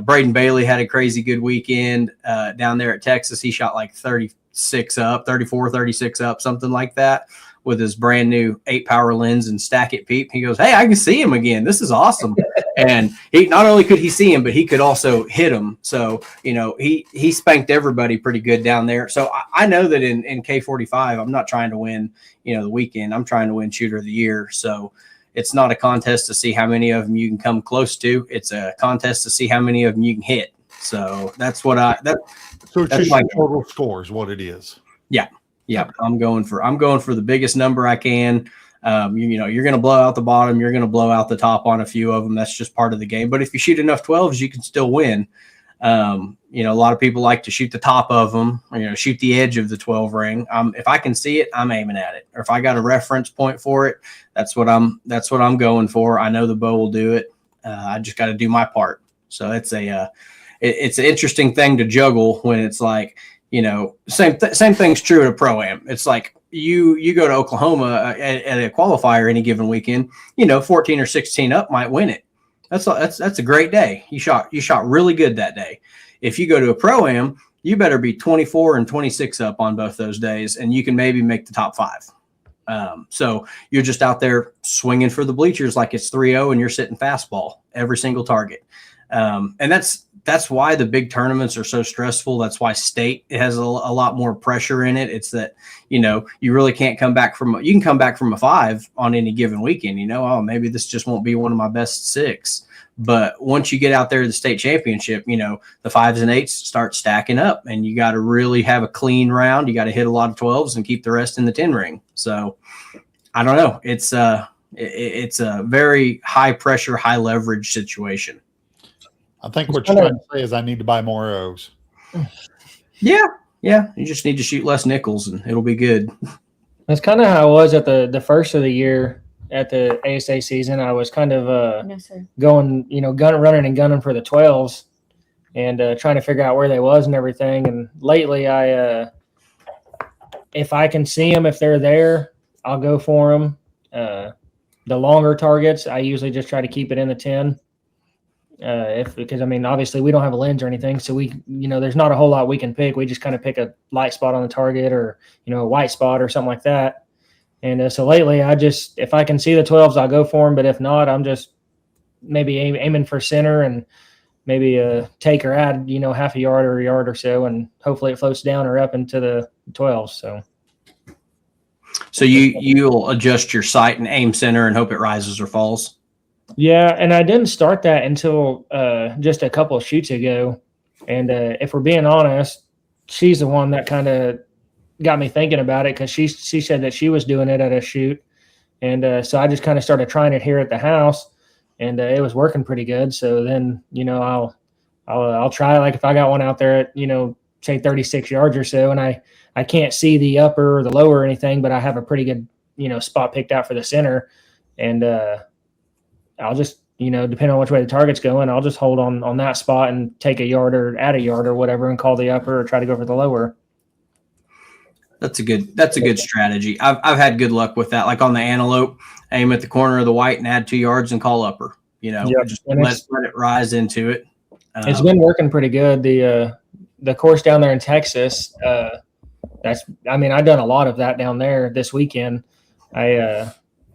Braden Bailey had a crazy good weekend down there at Texas. He shot like 36 up, 34, 36 up, something like that, with his brand new 8-power lens and Stack It Peep. He goes, hey, I can see him again. This is awesome. And he, not only could he see him, but he could also hit him. So, he spanked everybody pretty good down there. So I know that in K45, I'm not trying to win, the weekend. I'm trying to win shooter of the year. So it's not a contest to see how many of them you can come close to. It's a contest to see how many of them you can hit. So that's what so it's just my total score is what it is. Yeah. Yeah, I'm going for the biggest number I can. You're going to blow out the bottom. You're going to blow out the top on a few of them. That's just part of the game. But if you shoot enough 12s, you can still win. A lot of people like to shoot the top of them, or, shoot the edge of the 12 ring. If I can see it, I'm aiming at it. Or if I got a reference point for it, that's what I'm going for. I know the bow will do it. I just got to do my part. So it's it's an interesting thing to juggle when it's like, same thing's true at a pro-am. It's like you go to Oklahoma at a qualifier any given weekend, 14 or 16 up might win it. That's a great day. You shot really good that day. If you go to a pro-am, you better be 24 and 26 up on both those days, and you can maybe make the top 5. So you're just out there swinging for the bleachers like it's 3-0 and you're sitting fastball every single target. And that's why the big tournaments are so stressful. That's why state has a lot more pressure in it. It's that, you really can't come back you can come back from a 5 on any given weekend, maybe this just won't be one of my best 6. But once you get out there to the state championship, the 5s and 8s start stacking up, and you got to really have a clean round. You got to hit a lot of 12s and keep the rest in the 10 ring. So I don't know. It's a very high pressure, high leverage situation. I think what you're trying to say is I need to buy more arrows. Yeah. You just need to shoot less nickels, and it'll be good. That's kind of how I was at the first of the year at the ASA season. I was kind of going, running and gunning for the 12s, and trying to figure out where they was and everything. And lately, if I can see them, if they're there, I'll go for them. The longer targets, I usually just try to keep it in the 10. Because obviously we don't have a lens or anything, so we, there's not a whole lot we can pick. We just kind of pick a light spot on the target, or a white spot or something like that. And so lately, if I can see the 12s, I'll go for them. But if not, I'm just maybe aiming for center, and maybe take or add half a yard or a yard or so, and hopefully it floats down or up into the 12s. So you'll adjust your sight and aim center and hope it rises or falls. Yeah, and I didn't start that until just a couple of shoots ago. And if we're being honest, she's the one that kind of got me thinking about it, because she said that she was doing it at a shoot. And so I just kind of started trying it here at the house, and it was working pretty good. So then, I'll try, like if I got one out there at, say 36 yards or so, and I can't see the upper or the lower or anything, but I have a pretty good, spot picked out for the center. And I'll just, depending on which way the target's going, I'll just hold on that spot and take a yard or add a yard or whatever, and call the upper or try to go for the lower. That's a good strategy. I've had good luck with that. Like on the antelope, aim at the corner of the white and add 2 yards and call upper. Just let it rise into it. It's been working pretty good. The course down there in Texas, I've done a lot of that down there this weekend.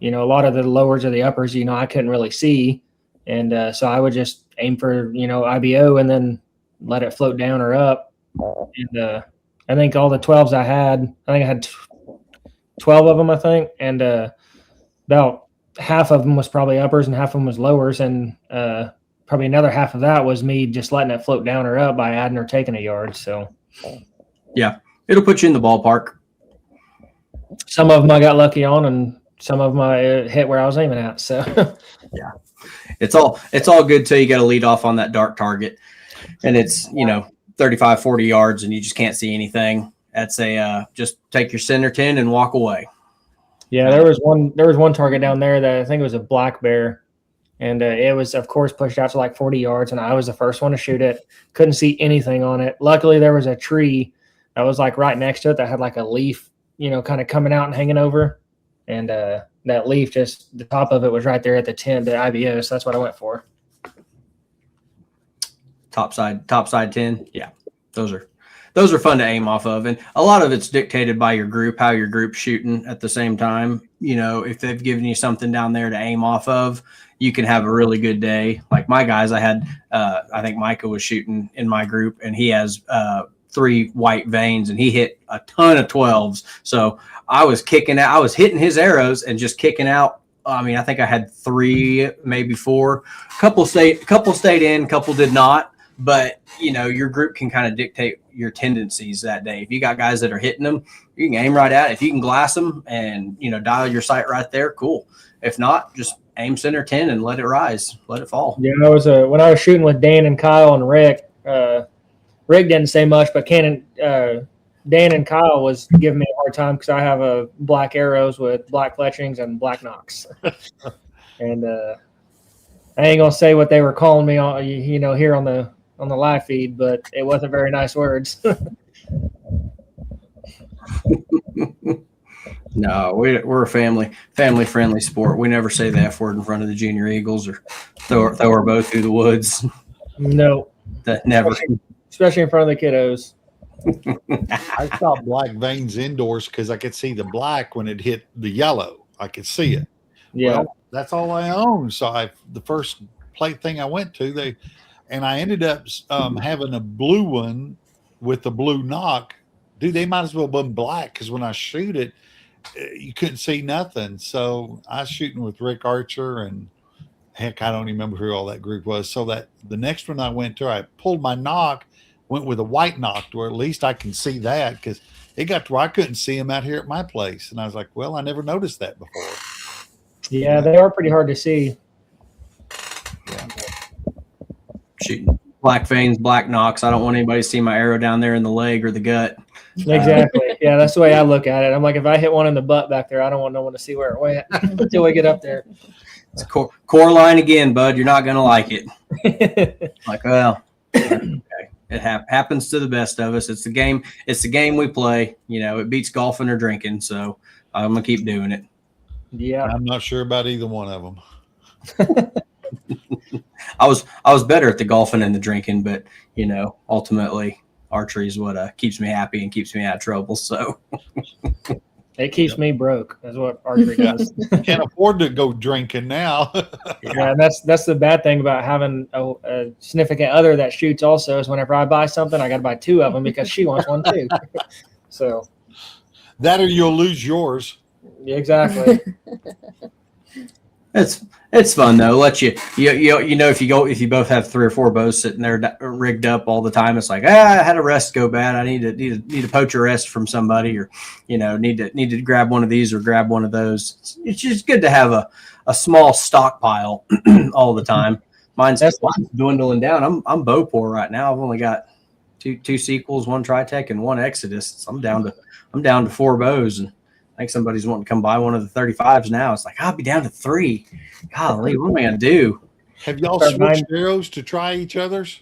a lot of the lowers or the uppers, I couldn't really see. And so I would just aim for, IBO and then let it float down or up. And I think all the 12s I had 12 of them, I think. And about half of them was probably uppers and half of them was lowers. And probably another half of that was me just letting it float down or up by adding or taking a yard. So, yeah, it'll put you in the ballpark. Some of them I got lucky on, and some of them I hit where I was aiming at. So, yeah, it's all good till you got to lead off on that dark target, and it's 35, 40 yards, and you just can't see anything. That's just take your center 10 and walk away. Yeah, there was one target down there that I think it was a black bear, and it was, of course, pushed out to like 40 yards, and I was the first one to shoot it. Couldn't see anything on it. Luckily, there was a tree that was like right next to it that had like a leaf, kind of coming out and hanging over, and that leaf, just the top of it was right there at the 10, the IBO, so that's what I went for. Topside 10. Yeah, those are fun to aim off of, and a lot of it's dictated by your group, how your group's shooting at the same time. If they've given you something down there to aim off of, you can have a really good day. Like my guys, I had I think Micah was shooting in my group, and he has 3 white veins, and he hit a ton of 12s. So I was kicking out, I was hitting his arrows and just kicking out. I mean, I think I had 3, maybe 4. Couple stayed in, couple did not. But, your group can kind of dictate your tendencies that day. If you got guys that are hitting them, you can aim right at it. If you can glass them and, dial your sight right there, cool. If not, just aim center 10 and let it rise, let it fall. Yeah, when I was shooting with Dan and Kyle and Rick, Rick didn't say much, but Dan and Kyle was giving me a hard time because I have black arrows with black fletchings and black nocks. And I ain't going to say what they were calling me on, here on the live feed, but it wasn't very nice words. No, we're a family-friendly sport. We never say the F word in front of the junior Eagles or throw our bow through the woods. No. That never. Especially in front of the kiddos. I shot black veins indoors because I could see the black when it hit the yellow. I could see it. Yeah. Well, that's all I own. So the first plate thing I went to, I ended up having a blue one with the blue knock. Dude, they might as well have been black because when I shoot it, you couldn't see nothing. So I was shooting with Rick Archer and heck, I don't even remember who all that group was. So that the next one I went to, I pulled my knock, went with a white knock where at least I can see that because it got to where I couldn't see them out here at my place. And I was like, well, I never noticed that before. Yeah, they are pretty hard to see. Yeah. Shooting black veins, black knocks. I don't want anybody to see my arrow down there in the leg or the gut. Exactly. Yeah, that's the way I look at it. I'm like, if I hit one in the butt back there, I don't want no one to see where it went until we get up there. It's a core line again, bud. You're not going to like it. Like, well, okay. It happens to the best of us. It's the game. It's the game we play. It beats golfing or drinking. So I'm going to keep doing it. Yeah. I'm not sure about either one of them. I was better at the golfing and the drinking, but ultimately archery is what keeps me happy and keeps me out of trouble. So it keeps me broke. That's what archery does. Can't afford to go drinking now. Yeah, and that's the bad thing about having a significant other that shoots. Also, is whenever I buy something, I got to buy 2 of them because she wants one too. So that or you'll lose yours. Yeah, exactly. It's fun though. Let you if you both have 3 or 4 bows sitting there rigged up all the time, it's like I had a rest go bad. I need to poach a rest from somebody, or need to grab one of these or grab one of those. It's just good to have a small stockpile all the time. Mine's dwindling down. I'm bow poor right now. I've only got two sequels, 1 Tritech, and 1 Exodus. So I'm down to 4 bows, and I think somebody's wanting to come buy one of the 35s now. It's like, I'll be down to 3. Golly, what am I going to do? Have y'all switched arrows to try each other's?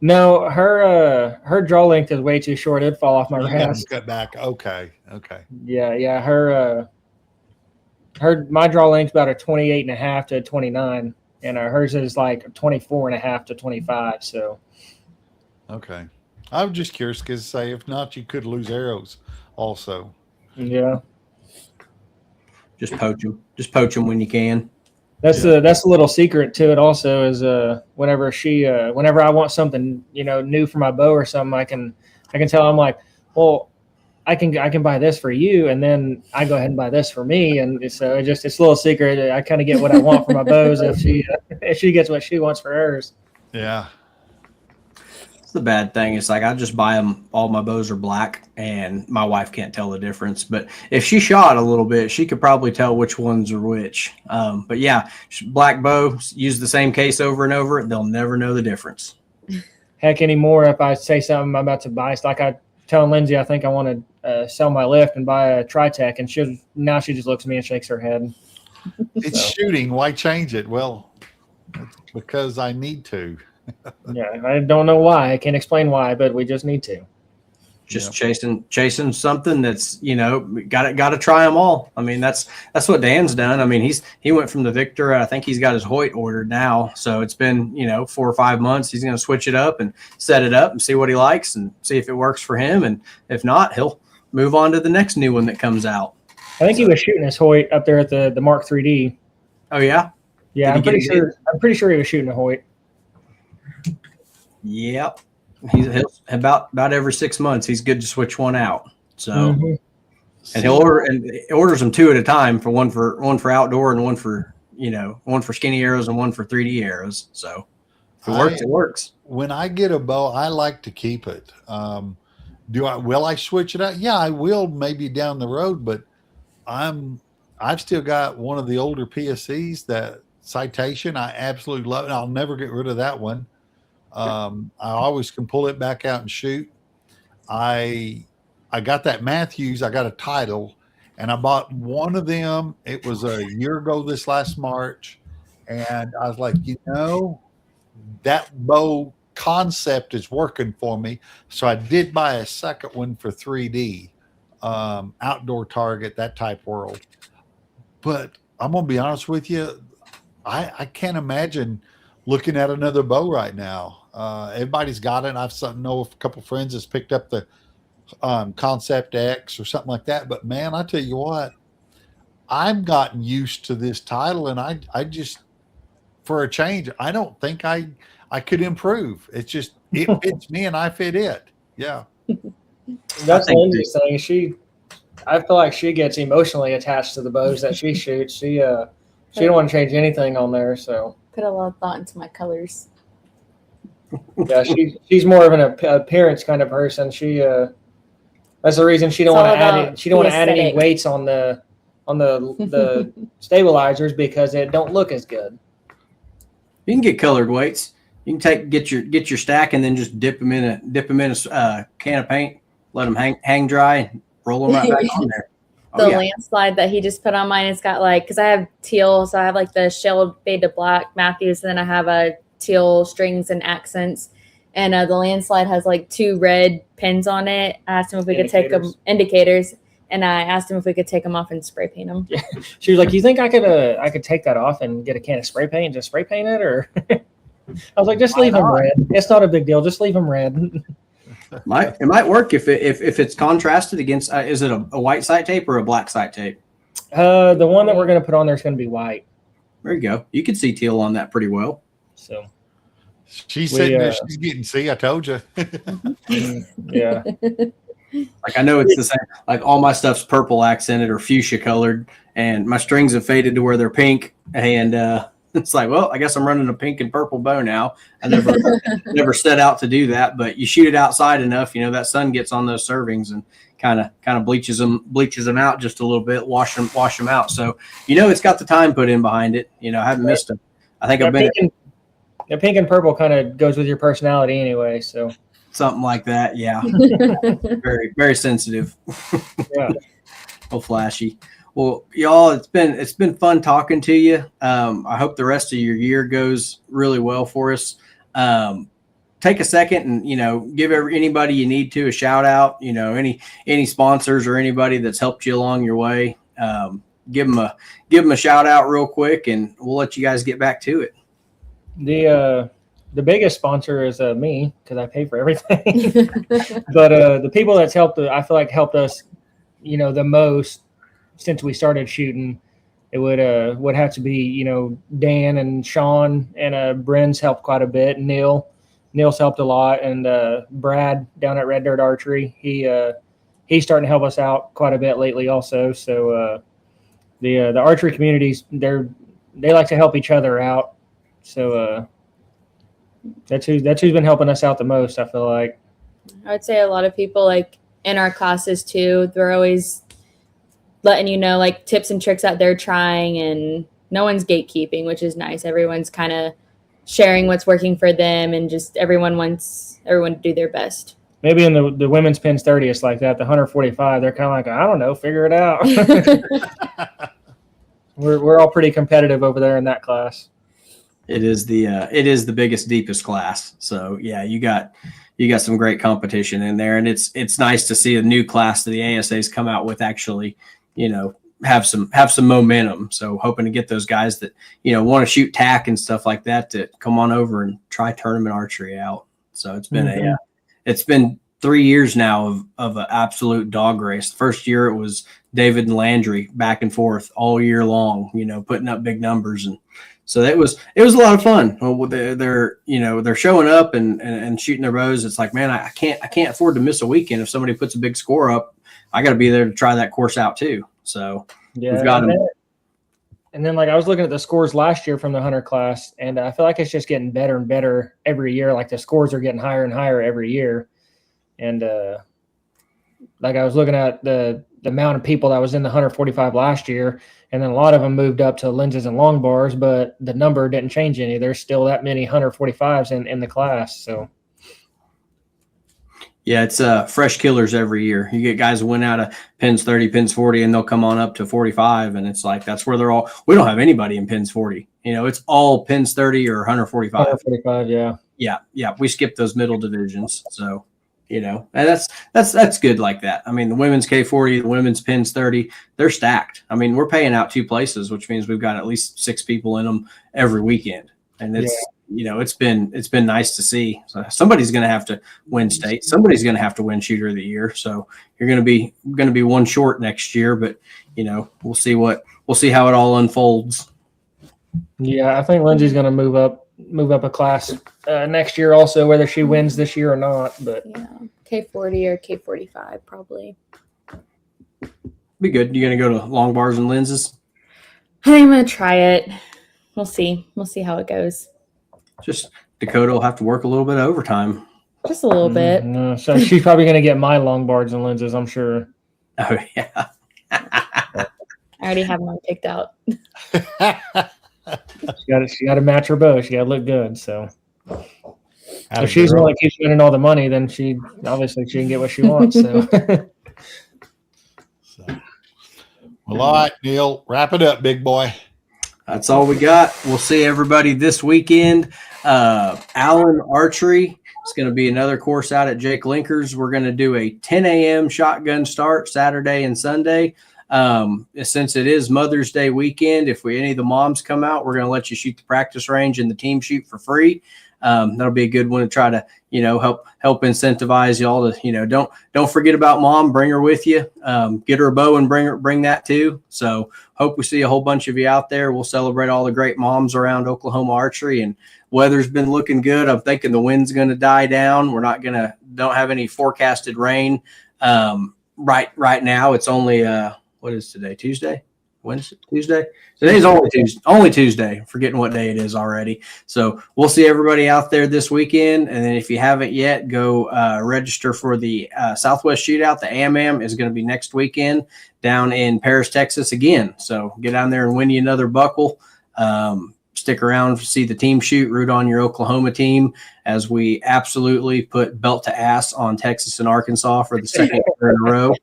No, her draw length is way too short. It'd fall off my wrist. Cut back. Okay. Yeah. My draw length's about a 28.5 to 29, and hers is like 24.5 to 25. So. Okay. I was just curious because if not, you could lose arrows also. Yeah. Just poach them. Just poach them when you can. That's a little secret to it. Also, is whenever I want something new for my bow or something, I can tell. I'm like, well, I can buy this for you, and then I go ahead and buy this for me, and so it's a little secret. I kind of get what I want for my bows if she gets what she wants for hers. Yeah. The bad thing is like I just buy them. All my bows are black, and my wife can't tell the difference. But if she shot a little bit, she could probably tell which ones are which. But yeah, black bow, use the same case over and over. They'll never know the difference. Heck, anymore if I say something I'm about to buy, it's like I telling Lindsay I think I want to sell my lift and buy a Tritech, and she just looks at me and shakes her head. It's shooting. Why change it? Well, it's because I need to. Yeah, I don't know why. I can't explain why, but we just need to. Just chasing something that's got to try them all. I mean that's what Dan's done. I mean he went from the Victor. I think he's got his Hoyt ordered now. So it's been 4 or 5 months. He's going to switch it up and set it up and see what he likes and see if it works for him. And if not, he'll move on to the next new one that comes out. I think he was shooting his Hoyt up there at the Mark 3D. Oh yeah, yeah. I'm pretty sure he was shooting a Hoyt. Yep. He'll about every 6 months he's good to switch one out. So and he orders them 2 at a time, for one for outdoor and one for skinny arrows and one for 3D arrows. So if it works, it works. When I get a bow, I like to keep it. Will I switch it out? Yeah, I will maybe down the road, but I've still got one of the older PSCs, that Citation. I absolutely love it. I'll never get rid of that one. I always can pull it back out and shoot. I got that Matthews. I got a title, and I bought one of them. It was a year ago this last March, and I was like, that bow concept is working for me. So I did buy a second one for 3D, outdoor target, that type world. But I'm gonna be honest with you, I can't imagine looking at another bow right now. Everybody's got it. I know a couple friends that's picked up the Concept X or something like that. But man, I tell you what, I've gotten used to this title, and I just, for a change, I don't think I could improve. It's just, it fits me and I fit it. Yeah. That's Lindsay's thing. I feel like she gets emotionally attached to the bows that she shoots. She don't want to change anything on there. So put a lot of thought into my colors. Yeah, she's more of an appearance kind of person. That's the reason she don't want to add. She don't want to add any weights on the stabilizers because it don't look as good. You can get colored weights. You can get your stack and then just dip them in a can of paint, let them hang dry, and roll them right back on there. The landslide that he just put on mine, it's got because I have teal, so I have the shelled fade to black Matthews, and then I have a teal strings and accents, and the landslide has 2 red pins on it. I asked him if we could take them, indicators, and I asked him if we could take them off and spray paint them. Yeah. She was like, "You think I could take that off and get a can of spray paint and just spray paint it?" Or I was like, "Just leave them red. It's not a big deal. Just leave them red." It might work if it's contrasted against. Is it a white sight tape or a black sight tape? The one that we're going to put on there is going to be white. There you go. You can see teal on that pretty well. So she's sitting there. She's getting. See, I told you. Yeah. I know it's the same. All my stuff's purple accented or fuchsia colored, and my strings have faded to where they're pink. And it's well, I guess I'm running a pink and purple bow now. I never set out to do that, but you shoot it outside enough, that sun gets on those servings and kind of bleaches them out just a little bit, wash them out. So it's got the time put in behind it. I haven't missed them. I think I've been. Pink and purple kind of goes with your personality anyway, so something like that. Yeah. Very, very sensitive. Yeah. Well, flashy. Well, y'all, it's been fun talking to you. I hope the rest of your year goes really well for us. Take a second and give anybody you need to a shout out. Any sponsors or anybody that's helped you along your way. Give them a shout out real quick, and we'll let you guys get back to it. The biggest sponsor is me, because I pay for everything. But the people that's helped us, the most since we started shooting, it would have to be, Dan and Sean and Bren's helped quite a bit. Neil's helped a lot, and Brad down at Red Dirt Archery, he's starting to help us out quite a bit lately also. So the archery communities, they like to help each other out. So that's who's been helping us out the most, I feel like. I would say a lot of people like in our classes too, they're always letting you know like tips and tricks that they're trying, and no one's gatekeeping, which is nice. Everyone's kind of sharing what's working for them, and just everyone wants everyone to do their best. Maybe in the women's pins 30, it's like that. The 145, they're kind of like, I don't know, figure it out. We're all pretty competitive over there in that class. It is the biggest, deepest class. So yeah, you got some great competition in there, and it's nice to see a new class that the ASA's come out with actually, have some momentum. So hoping to get those guys that, want to shoot tack and stuff like that to come on over and try tournament archery out. So it's been it's been 3 years now of an absolute dog race. The first year it was David and Landry back and forth all year long, putting up big numbers. And so it was a lot of fun. They're showing up and shooting their bows. It's like, man, I can't afford to miss a weekend. If somebody puts a big score up, I got to be there to try that course out too. So yeah, we've got them. And then like I was looking at the scores last year from the hunter class, and I feel like it's just getting better and better every year. Like the scores are getting higher and higher every year. And like I was looking at the amount of people that was in the 145 last year, and then a lot of them moved up to lenses and long bars, but the number didn't change any. There's still that many 145s in the class. So yeah, it's fresh killers every year. You get guys who win out of pins 30, pins 40, and they'll come on up to 45, and it's like that's where they're all. We don't have anybody in pins 40. It's all pins 30 or 145. 145, yeah. Yeah. We skip those middle divisions, so. And that's good like that. I mean, the women's K40, the women's pins 30, they're stacked. I mean, we're paying out 2 places, which means we've got at least 6 people in them every weekend. And it's been nice to see. So somebody's going to have to win state. Somebody's going to have to win shooter of the year. So you're going to be one short next year, but we'll see how it all unfolds. Yeah. I think Lindsay's going to move up a class next year also, whether she wins this year or not. But yeah, K40 or K45 probably. Be good. You going to go to long bars and lenses? I'm going to try it. We'll see how it goes. Just Dakota will have to work a little bit of overtime. Just a little bit. No, so she's probably going to get my long bars and lenses, I'm sure. Oh yeah. I already have mine picked out. She got to match her bow. She got to look good. So if she's the girl. one that keeps spending all the money, then she can get what she wants. So. Well, all right, Neil, wrap it up, big boy. That's all we got. We'll see everybody this weekend. Allen Archery is going to be another course out at Jake Linker's. We're going to do a 10 a.m. shotgun start Saturday and Sunday. Since it is Mother's Day weekend, if any of the moms come out, we're going to let you shoot the practice range and the team shoot for free. That'll be a good one to try to, help incentivize y'all to, don't forget about mom, bring her with you, get her a bow and bring that too. So hope we see a whole bunch of you out there. We'll celebrate all the great moms around Oklahoma archery, and weather's been looking good. I'm thinking the wind's going to die down. Don't have any forecasted rain. Right now it's only, what is today? Tuesday? Wednesday? Tuesday? Today's only Tuesday. Forgetting what day it is already. So we'll see everybody out there this weekend. And then if you haven't yet, go register for the Southwest Shootout. The AMAM is going to be next weekend down in Paris, Texas again. So get down there and win you another buckle. Stick around to see the team shoot, root on your Oklahoma team as we absolutely put belt to ass on Texas and Arkansas for the second year in a row.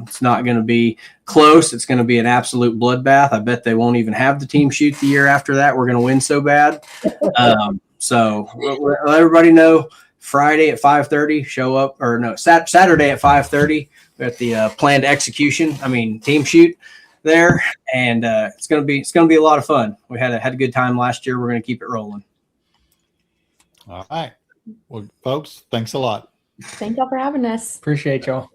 It's not going to be close. It's going to be an absolute bloodbath. I bet they won't even have the team shoot the year after that. We're going to win so bad. So let everybody know Friday at 5:30, show up, or no, Saturday at 5:30 at the planned team shoot there. And it's going to be a lot of fun. We had a good time last year. We're going to keep it rolling. All right. Well, folks, thanks a lot. Thank y'all for having us. Appreciate y'all.